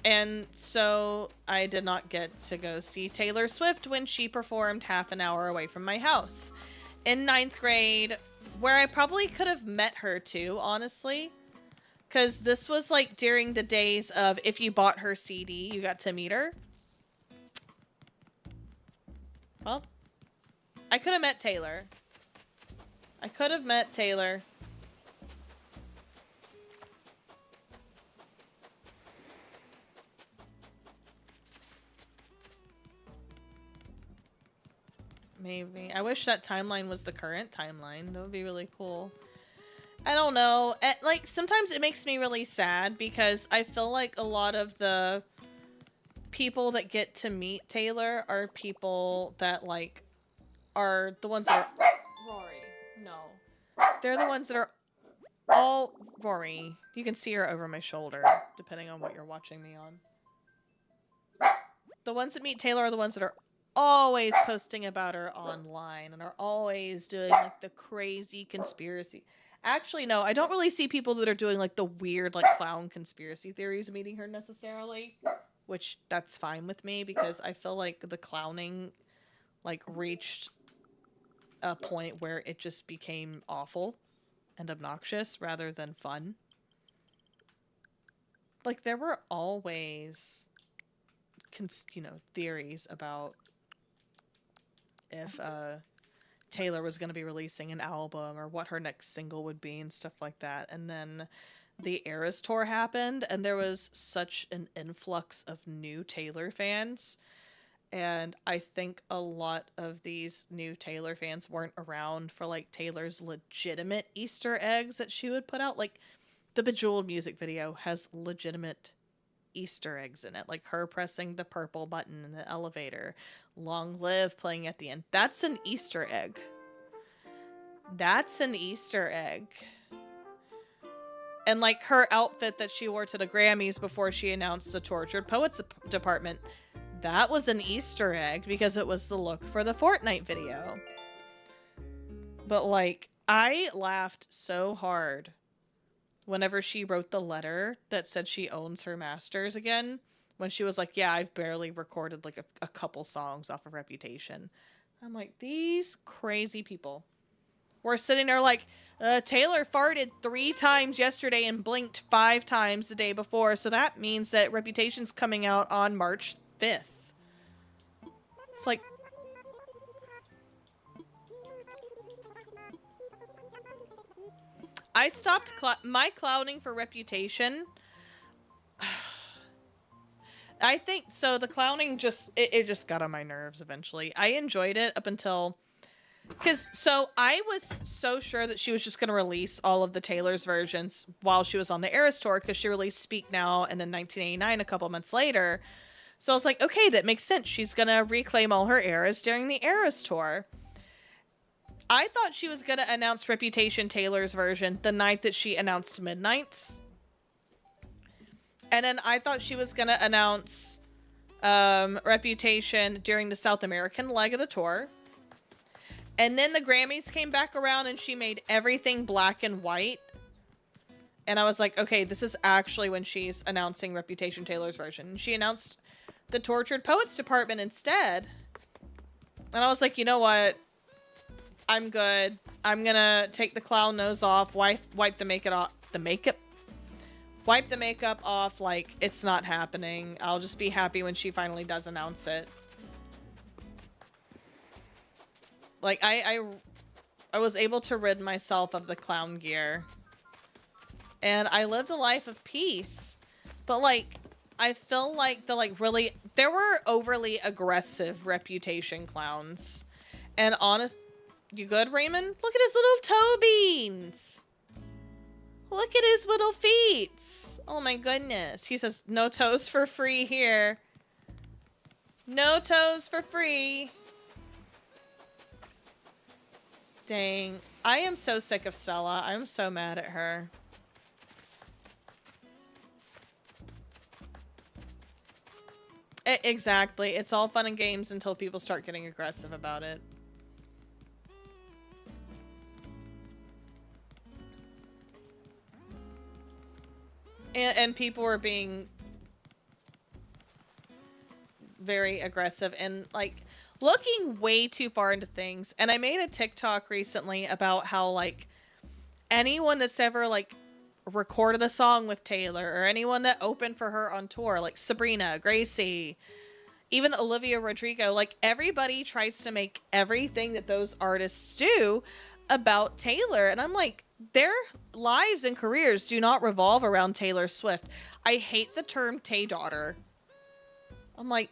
And so I did not get to go see Taylor Swift when she performed half an hour away from my house. In 9th grade, where I probably could have met her too, honestly. Because this was like during the days of if you bought her CD, you got to meet her. Well, I could have met Taylor. I could have met Taylor. Maybe. I wish that timeline was the current timeline. That would be really cool. I don't know. Like, sometimes it makes me really sad because I feel like a lot of the people that get to meet Taylor are people that, like, are the ones that are... Rory. No. They're the ones that are all... Rory. You can see her over my shoulder, depending on what you're watching me on. The ones that meet Taylor are the ones that are always posting about her online and are always doing like the crazy conspiracy. Actually, no, I don't really see people that are doing like the weird like clown conspiracy theories meeting her necessarily, which that's fine with me because I feel like the clowning like reached a point where it just became awful and obnoxious rather than fun. Like there were always theories about if Taylor was going to be releasing an album or what her next single would be and stuff like that. And then the Eras Tour happened and there was such an influx of new Taylor fans. And I think a lot of these new Taylor fans weren't around for like Taylor's legitimate Easter eggs that she would put out. Like the Bejeweled music video has legitimate Easter eggs in it, like her pressing the purple button in the elevator, Long Live playing at the end. That's an Easter egg. That's an Easter egg. And like her outfit that she wore to the Grammys before she announced the Tortured Poets Department, that was an Easter egg because it was the look for the Fortnite video. But like I laughed so hard whenever she wrote the letter that said she owns her masters again. When she was like, yeah, I've barely recorded like a couple songs off of Reputation. I'm like, these crazy people. We're sitting there like, Taylor farted 3 times yesterday and blinked 5 times the day before, so that means that Reputation's coming out on March 5th. It's like... I stopped my clowning for Reputation. I think, so the clowning just, it just got on my nerves eventually. I enjoyed it up until... so I was so sure that she was just going to release all of the Taylor's versions while she was on the Eras tour, because she released Speak Now and then 1989 a couple months later. So I was like, okay, that makes sense. She's going to reclaim all her eras during the Eras tour. I thought she was going to announce Reputation Taylor's version the night that she announced Midnights. And then I thought she was going to announce Reputation during the South American leg of the tour. And then the Grammys came back around and she made everything black and white. And I was like, okay, this is actually when she's announcing Reputation Taylor's version. And she announced the Tortured Poets Department instead. And I was like, you know what? I'm good. I'm gonna take the clown nose off, wipe the makeup off. Wipe the makeup off like it's not happening. I'll just be happy when she finally does announce it. Like, I was able to rid myself of the clown gear. And I lived a life of peace. But, like, I feel like there were overly aggressive Reputation clowns. And honest... You good, Raymond? Look at his little toe beans! Look at his little feet! Oh my goodness. He says, no toes for free here. No toes for free. Dang. I am so sick of Stella. I'm so mad at her. Exactly. It's all fun and games until people start getting aggressive about it. And people were being very aggressive and, like, looking way too far into things. And I made a TikTok recently about how, like, anyone that's ever, like, recorded a song with Taylor or anyone that opened for her on tour, like Sabrina, Gracie, even Olivia Rodrigo, like, everybody tries to make everything that those artists do about Taylor. And I'm like, their lives and careers do not revolve around Taylor Swift. I hate the term Tay-daughter. I'm like,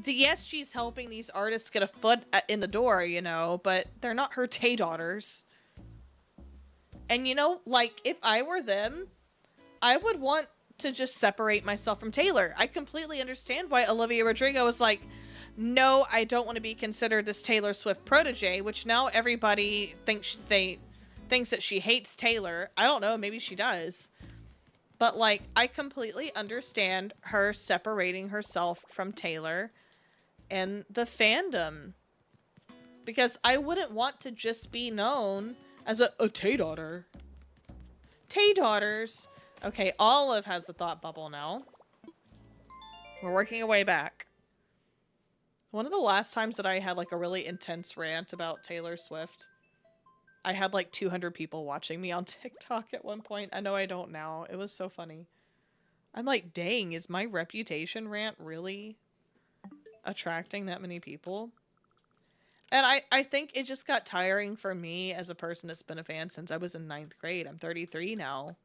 yes, she's helping these artists get a foot in the door, you know, but they're not her Tay-daughters. And, you know, like, if I were them, I would want to just separate myself from Taylor. I completely understand why Olivia Rodrigo was like, no, I don't want to be considered this Taylor Swift protege, which now everybody thinks that she hates Taylor. I don't know, maybe she does. But, like, I completely understand her separating herself from Taylor and the fandom. Because I wouldn't want to just be known as a Tay-daughter. Tay-daughters. Okay, Olive has a thought bubble now. We're working our way back. One of the last times that I had, like, a really intense rant about Taylor Swift, I had, like, 200 people watching me on TikTok at one point. I know I don't now. It was so funny. I'm like, dang, is my Reputation rant really attracting that many people? And I think it just got tiring for me as a person that's been a fan since I was in 9th grade. I'm 33 now.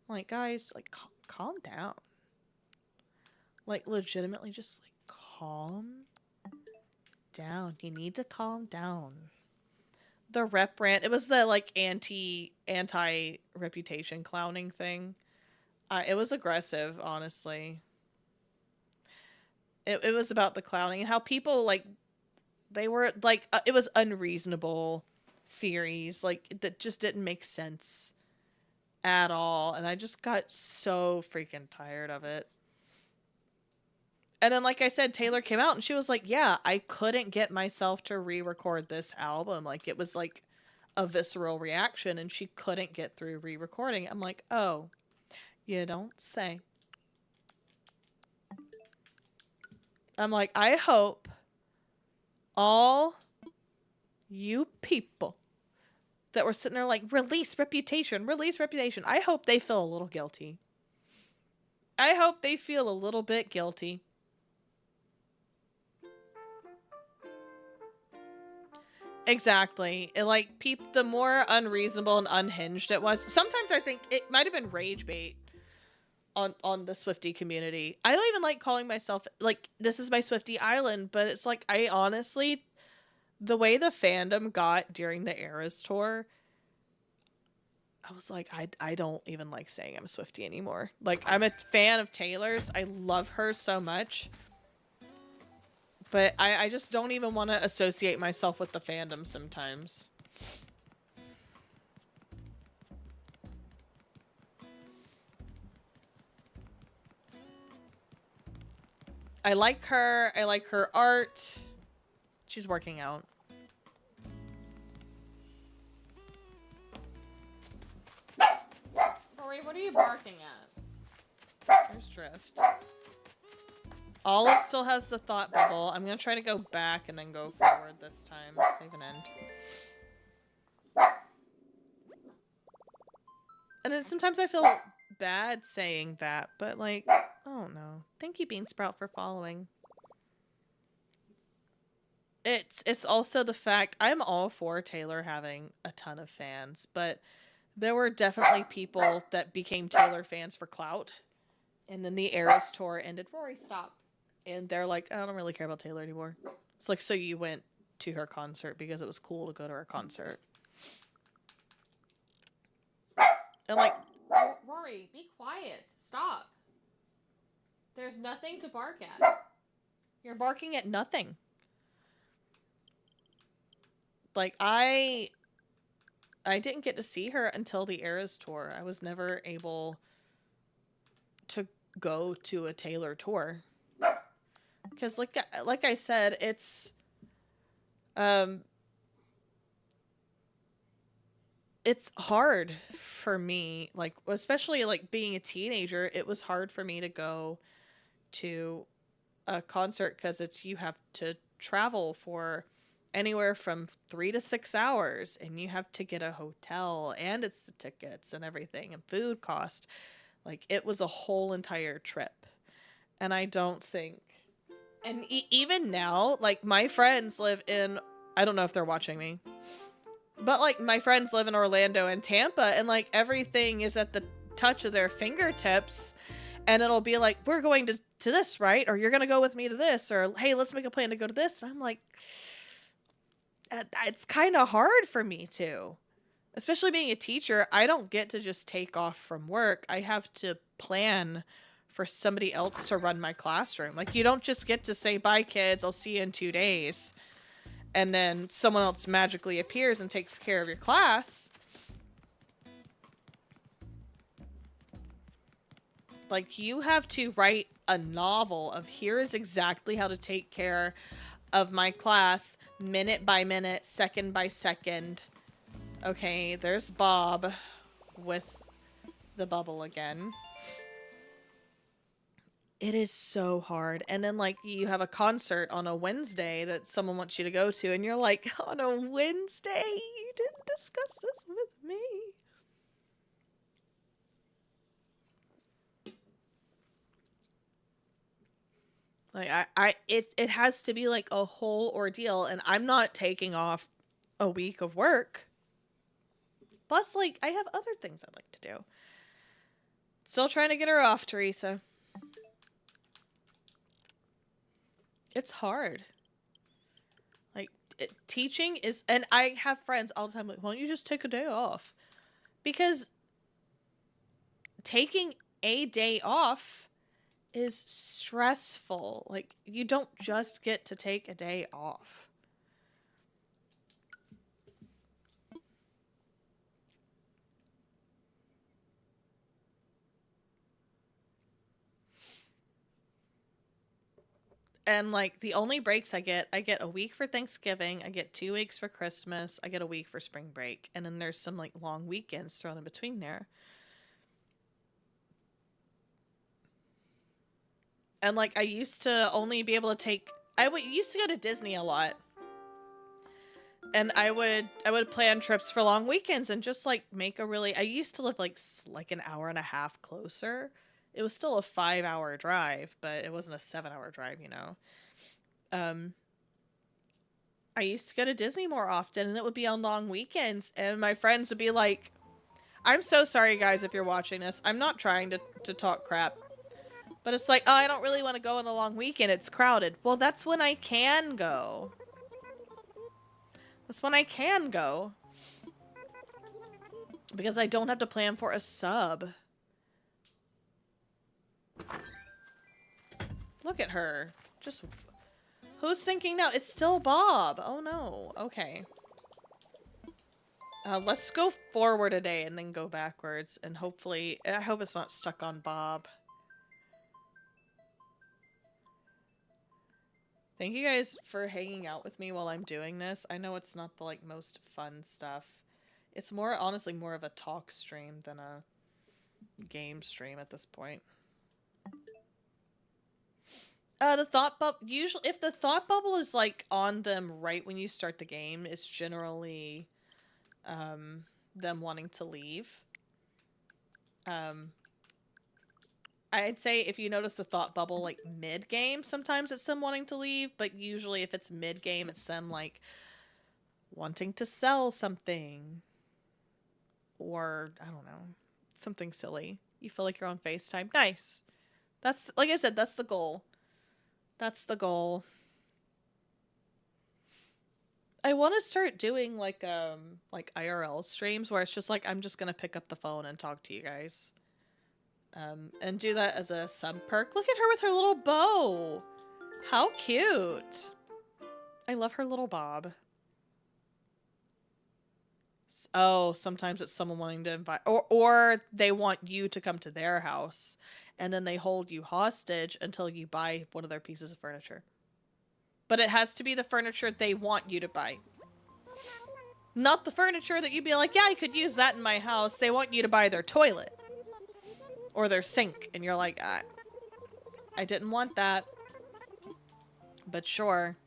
I'm like, guys, like, calm down. Like, legitimately just, like, calm down. You need to calm down. The rep rant, it was the, like, anti-Reputation clowning thing. It was aggressive, honestly. It was about the clowning and how people, like, they were, like, it was unreasonable theories, like, that just didn't make sense at all. And I just got so freaking tired of it. And then, like I said, Taylor came out and she was like, yeah, I couldn't get myself to re-record this album. Like, it was, like, a visceral reaction and she couldn't get through re-recording. I'm like, oh, you don't say. I'm like, I hope all you people that were sitting there like, release Reputation, release Reputation. I hope they feel a little guilty. I hope they feel a little bit guilty. Exactly. It, like, the more unreasonable and unhinged it was. Sometimes I think it might have been rage bait on the Swiftie community. I don't even like calling myself, like, this is my Swiftie island, but it's like, I honestly, the way the fandom got during the Eras tour, I was like, I don't even like saying I'm a Swiftie anymore. Like, I'm a fan of Taylor's. I love her so much. But I just don't even want to associate myself with the fandom sometimes. I like her. I like her art. She's working out. Rory, what are you barking at? There's Drift. Olive still has the thought bubble. I'm going to try to go back and then go forward this time. Save and end. And then sometimes I feel bad saying that, but like, oh no. Thank you, Bean Sprout, for following. It's also the fact I'm all for Taylor having a ton of fans, but there were definitely people that became Taylor fans for clout. And then the Eras tour ended. Rory, stop. And they're like, I don't really care about Taylor anymore. It's like, so you went to her concert because it was cool to go to her concert. And like, Rory, be quiet. Stop. There's nothing to bark at. You're barking at nothing. Like, I didn't get to see her until the Eras tour. I was never able to go to a Taylor tour. Because like I said, it's hard for me, like, especially like being a teenager, it was hard for me to go to a concert because you have to travel for anywhere from 3 to 6 hours, and you have to get a hotel, and it's the tickets and everything and food cost. Like, it was a whole entire trip. And I don't think, and even now, like, my friends live in, I don't know if they're watching me, but like, my friends live in Orlando and Tampa, and like, everything is at the touch of their fingertips. And it'll be like, we're going to this, right? Or you're going to go with me to this, or hey, let's make a plan to go to this. And I'm like, it's kind of hard for me too. Especially being a teacher, I don't get to just take off from work. I have to plan for somebody else to run my classroom. Like, you don't just get to say, bye kids, I'll see you in 2 days. And then someone else magically appears and takes care of your class. Like, you have to write a novel of here's exactly how to take care of my class, minute by minute, second by second. Okay, there's Bob with the bubble again. It is so hard. And then, like, you have a concert on a Wednesday that someone wants you to go to, and you're like, on a Wednesday? You didn't discuss this with me. Like, it has to be like a whole ordeal, and I'm not taking off a week of work. Plus, like, I have other things I'd like to do. Still trying to get her off, Teresa. It's hard. Like, teaching is, and I have friends all the time like, why don't you just take a day off? Because taking a day off is stressful. Like, you don't just get to take a day off. And like the only breaks I get a week for Thanksgiving, I get 2 weeks for Christmas, I get a week for spring break, and then there's some like long weekends thrown in between there. And like I used to only be able to take used to go to Disney a lot. And I would plan trips for long weekends and just like make a really I used to live like an hour and a half closer. It was still a 5-hour drive, but it wasn't a 7-hour drive, you know. I used to go to Disney more often, and it would be on long weekends, and my friends would be like, I'm so sorry guys if you're watching this. I'm not trying to talk crap. But it's like, oh, I don't really want to go on a long weekend. It's crowded. Well, that's when I can go. That's when I can go. Because I don't have to plan for a sub. Look at her. Just... Who's thinking now? It's still Bob. Oh no. Okay. Let's go forward a day and then go backwards. And hopefully... I hope it's not stuck on Bob. Thank you guys for hanging out with me while I'm doing this. I know it's not the like most fun stuff. It's more, honestly, more of a talk stream than a game stream at this point. The thought bubble, usually, if the thought bubble is like on them right when you start the game, it's generally, them wanting to leave. I'd say if you notice the thought bubble like mid-game, sometimes it's them wanting to leave, but usually if it's mid-game, it's them like wanting to sell something. Or, I don't know, something silly. You feel like you're on FaceTime. Nice. That's, like I said, that's the goal. That's the goal. I want to start doing like IRL streams where it's just like, I'm just going to pick up the phone and talk to you guys. And do that as a sub perk. Look at her with her little bow. How cute. I love her little bob. Oh, sometimes it's someone wanting to invite, or they want you to come to their house, and then they hold you hostage until you buy one of their pieces of furniture. But it has to be the furniture they want you to buy. Not the furniture that you'd be like, yeah, I could use that in my house. They want you to buy their toilet. Or their sink, and you're like, I didn't want that. But sure.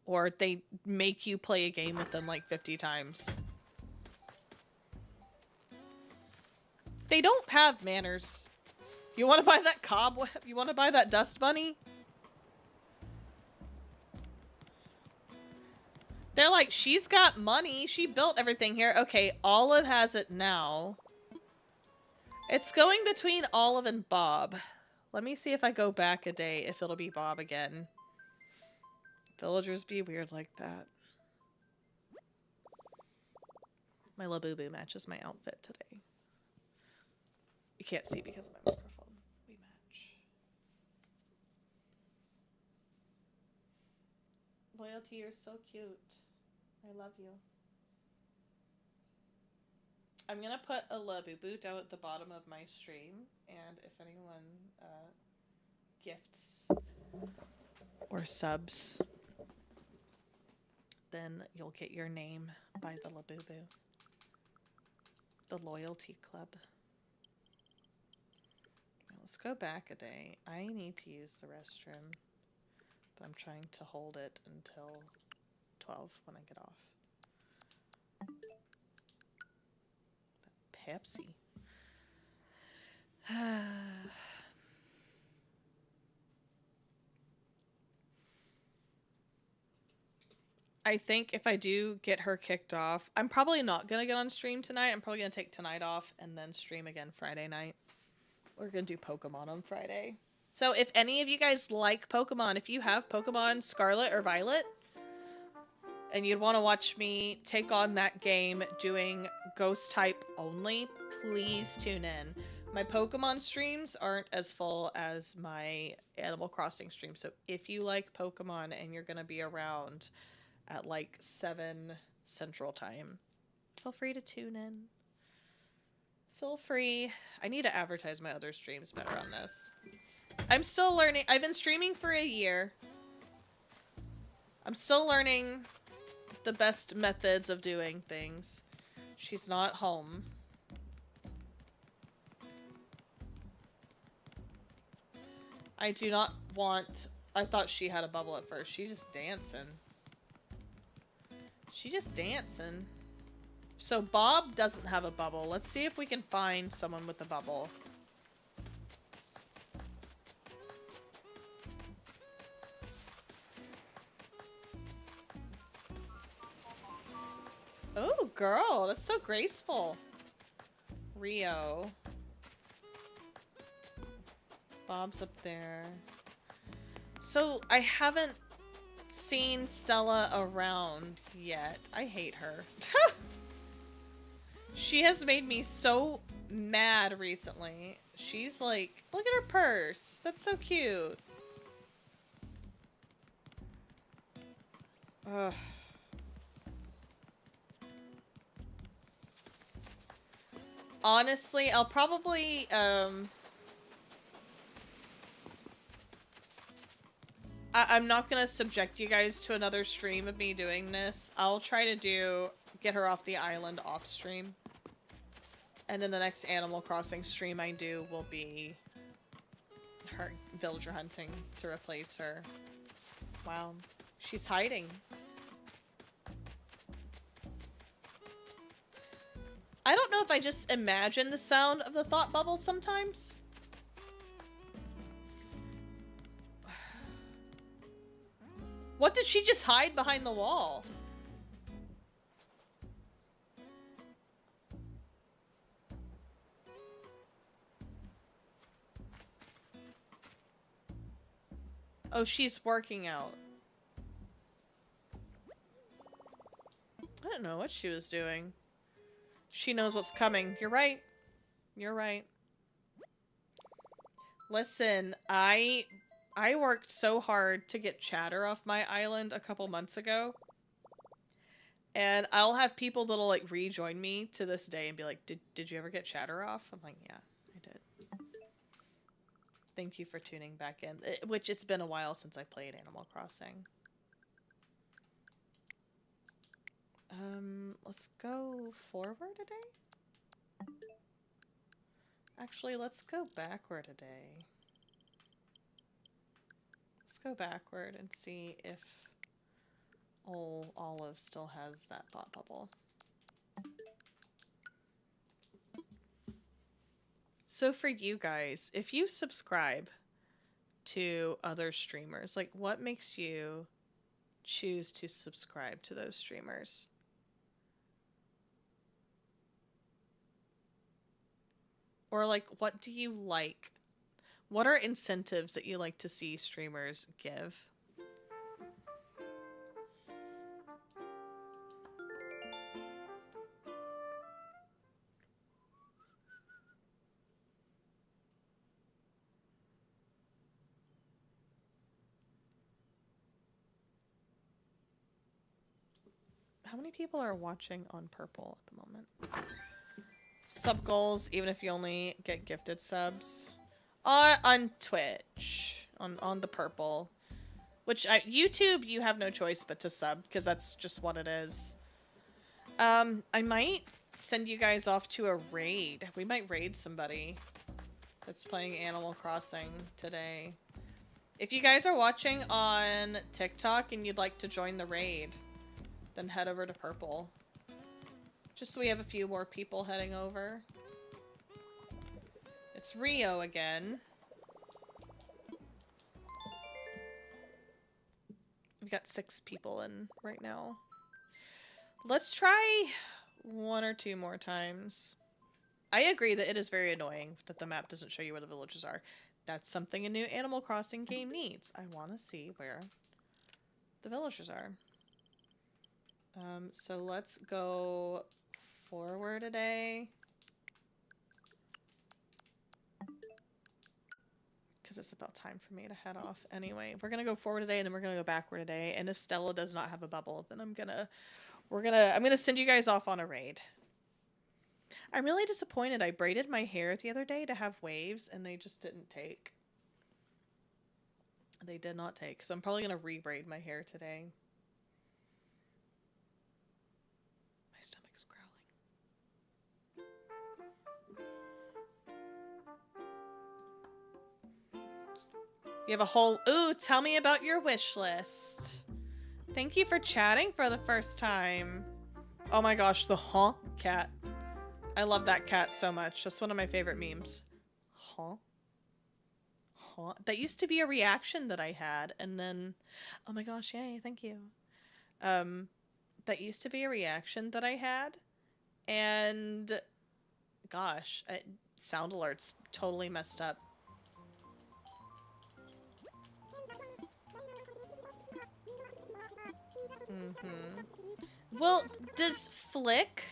Or they make you play a game with them like 50 times. They don't have manners. You want to buy that cobweb? You want to buy that dust bunny? They're like, she's got money. She built everything here. Okay, Olive has it now. It's going between Olive and Bob. Let me see if I go back a day, if it'll be Bob again. Villagers be weird like that. My Labubu matches my outfit today. You can't see because of my microphone. We match. Loyalty, you're so cute. I love you. I'm going to put a Labubu down at the bottom of my stream, and if anyone gifts or subs, then you'll get your name by the Labubu. The Loyalty Club. Now let's go back a day. I need to use the restroom, but I'm trying to hold it until 12 when I get off. Pepsi. I think if I do get her kicked off, I'm probably not going to get on stream tonight. I'm probably going to take tonight off and then stream again Friday night. We're going to do Pokemon on Friday. So if any of you guys like Pokemon, if you have Pokemon Scarlet or Violet, and you'd want to watch me take on that game doing ghost type only, please tune in. My Pokemon streams aren't as full as my Animal Crossing stream. So if you like Pokemon and you're going to be around at like 7 Central Time, feel free to tune in. Feel free. I need to advertise my other streams better on this. I'm still learning. I've been streaming for a year. I'm still learning the best methods of doing things. She's not home. I do not want... I thought she had a bubble at first. She's just dancing. She's just dancing. So Bob doesn't have a bubble. Let's see if we can find someone with a bubble. Oh, girl, that's so graceful. Rio. Bob's up there. So, I haven't seen Stella around yet. I hate her. She has made me so mad recently. She's like, look at her purse. That's so cute. Ugh. Honestly, I'll probably, I'm not gonna subject you guys to another stream of me doing this. I'll try to get her off the island off stream. And then the next Animal Crossing stream I do will be her villager hunting to replace her. Wow. She's hiding. I don't know if I just imagine the sound of the thought bubble sometimes. What did she just hide behind the wall? Oh, she's working out. I don't know what she was doing. She knows what's coming. You're right. You're right. Listen, I worked so hard to get chatter off my island a couple months ago. And I'll have people that'll like rejoin me to this day and be like, did you ever get chatter off? I'm like, yeah, I did. Thank you for tuning back in. Which it's been a while since I played Animal Crossing. Let's go forward a day? Actually, let's go backward a day. Let's go backward and see if old Olive still has that thought bubble. So for you guys, if you subscribe to other streamers, like what makes you choose to subscribe to those streamers? Or like, what do you like? What are incentives that you like to see streamers give? How many people are watching on Purple at the moment? Sub goals, even if you only get gifted subs. On Twitch. On the Purple. Which, YouTube, you have no choice but to sub, because that's just what it is. I might send you guys off to a raid. We might raid somebody that's playing Animal Crossing today. If you guys are watching on TikTok and you'd like to join the raid, then head over to Purple. Just so we have a few more people heading over. It's Rio again. We've got 6 people in right now. Let's try 1 or 2 more times. I agree that it is very annoying that the map doesn't show you where the villages are. That's something a new Animal Crossing game needs. I want to see where the villagers are. So let's go forward a day. Because it's about time for me to head off anyway. We're gonna go forward a day and then we're gonna go backward a day. And if Stella does not have a bubble, then I'm gonna send you guys off on a raid. I'm really disappointed. I braided my hair the other day to have waves and they just didn't take. They did not take. So I'm probably going to re-braid my hair today. My stomach is growling. You have a whole... Ooh, tell me about your wish list. Thank you for chatting for the first time. Oh my gosh, the huh cat. I love that cat so much. That's one of my favorite memes. Huh? Huh? That used to be a reaction that I had, and then... Oh my gosh, yay, thank you. That used to be a reaction that I had, and... Gosh, sound alerts totally messed up. Well, does Flick...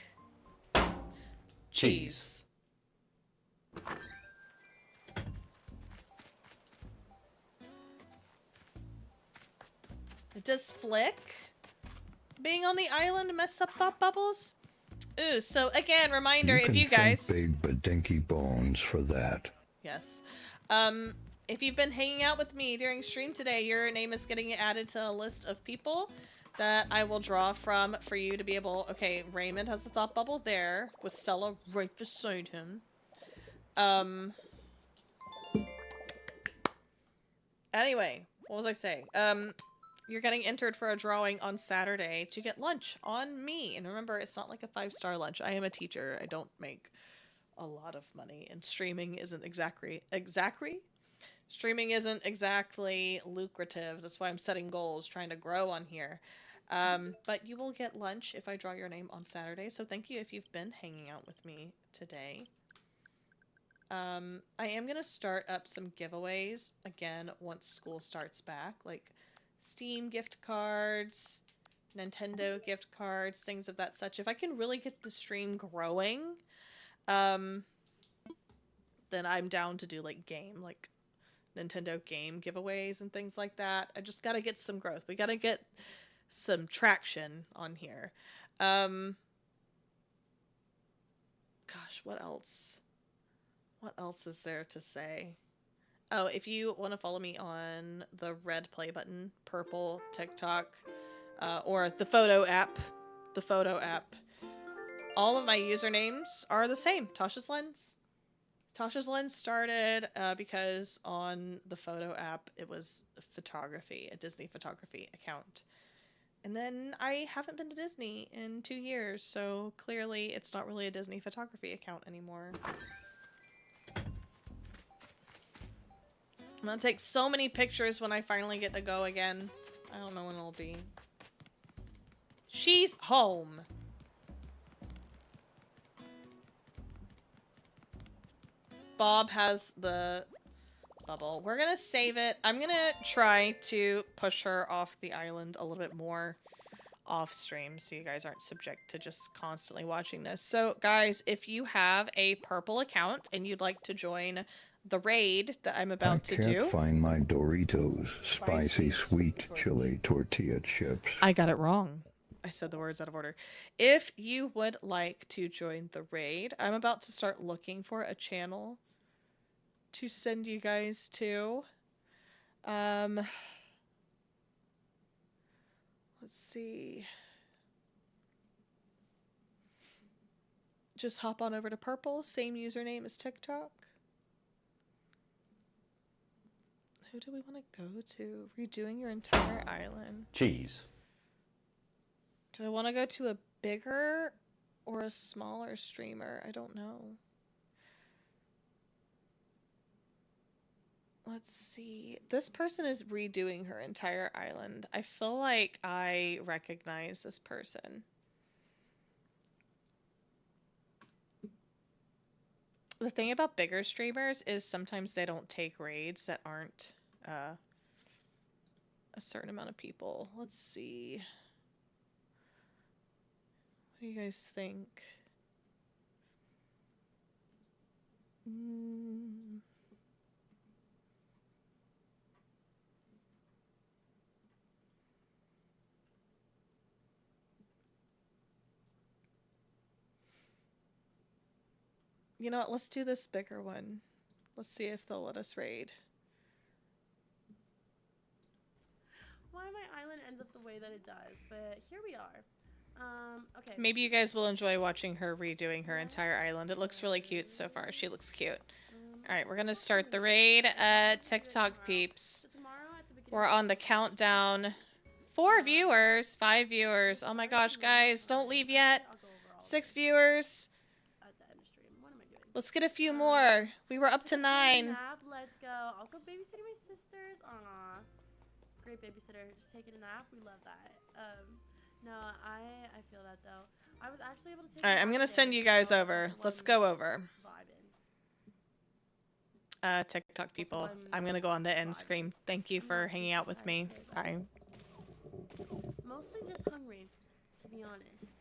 Cheese. Does Flick being on the island mess up thought bubbles? Ooh, so again, reminder, if you guys... big but dinky bones for that. Yes. If you've been hanging out with me during stream today, your name is getting added to a list of people that I will draw from for you to be able... Okay, Raymond has a thought bubble there, with Stella right beside him. Anyway, what was I saying? You're getting entered for a drawing on Saturday to get lunch on me. And remember, it's not like a 5-star lunch. I am a teacher. I don't make a lot of money, and streaming isn't exactly lucrative. That's why I'm setting goals, trying to grow on here. But you will get lunch if I draw your name on Saturday. So thank you if you've been hanging out with me today. I am gonna start up some giveaways again once school starts back, like Steam gift cards, Nintendo gift cards, things of that such. If I can really get the stream growing, then I'm down to do like Nintendo game giveaways and things like that. I just gotta get some growth. We gotta get some traction on here. Gosh, what else? What else is there to say? Oh, if you want to follow me on the red play button, purple TikTok, or the photo app, all of my usernames are the same. Tasha's Lens. Tasha's Lens started because on the photo app, it was photography, a Disney photography account. And then I haven't been to Disney in 2 years, so clearly it's not really a Disney photography account anymore. I'm gonna take so many pictures when I finally get to go again. I don't know when it'll be. She's home. Bob has the bubble. We're gonna save it. I'm gonna try to push her off the island a little bit more off stream so you guys aren't subject to just constantly watching this. So guys, if you have a purple account and you'd like to join the raid that I'm about to do. I can't find my Doritos spicy sweet chili tortilla chips. I got it wrong. I said the words out of order. If you would like to join the raid, I'm about to start looking for a channel to send you guys to. Let's see. Just hop on over to purple, same username as TikTok. Who do we want to go to? Redoing your entire island. Cheese. Do I want to go to a bigger or a smaller streamer? I don't know. Let's see. This person is redoing her entire island. I feel like I recognize this person. The thing about bigger streamers is sometimes they don't take raids that aren't a certain amount of people. Let's see. What do you guys think? You know what? Let's do this bigger one. Let's see if they'll let us raid. why my island ends up the way that it does, but here we are. Okay. Maybe you guys will enjoy watching her redoing her entire island. It looks really cute so far. She looks cute. Alright, we're gonna start the raid. TikTok peeps. So tomorrow at the beginning We're on the countdown. 4 viewers. 5 viewers. Oh my gosh, guys, don't leave yet. 6 viewers. at the end of stream. What am I doing? Let's get a few more. We were up to 9. Nap, let's go. Also babysitting my sisters. Aw. Great babysitter. Just taking a nap. We love that. No, I feel that though. I was actually able to take Alright, I'm gonna send you guys over. Let's go over. TikTok people. I'm gonna go on the end screen. Thank you for hanging out with me. Bye. Mostly just hungry, to be honest.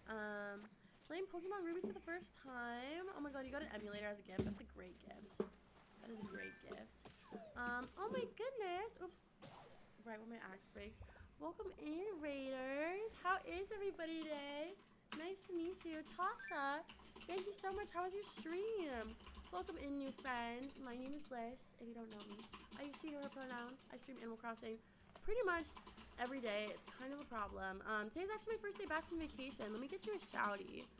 Playing Pokemon Ruby for the first time. Oh my god, you got an emulator as a gift. That's a great gift. That is a great gift. Oh my goodness. Oops. Right when my axe breaks. Welcome in, Raiders. How is everybody today? Nice to meet you. Tasha, thank you so much. How was your stream? Welcome in, new friends. My name is Liz, if you don't know me. I use she, her pronouns. I stream Animal Crossing pretty much every day. It's kind of a problem. Today's actually my first day back from vacation. Let me get you a shouty.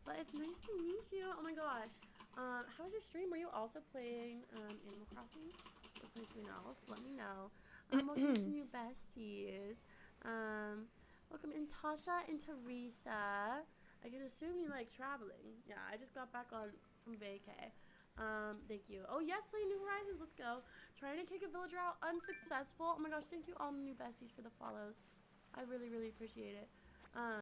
But it's nice to meet you. Oh my gosh. How was your stream? Were you also playing Animal Crossing? Or playing something else? Let me know. Welcome to new besties. Welcome in Tasha and Teresa. I can assume you like traveling. Yeah, I just got back on from vacay. Thank you. Oh yes, playing New Horizons. Let's go. Trying to kick a villager out, unsuccessful. Oh my gosh, thank you all new besties for the follows. I really, really appreciate it.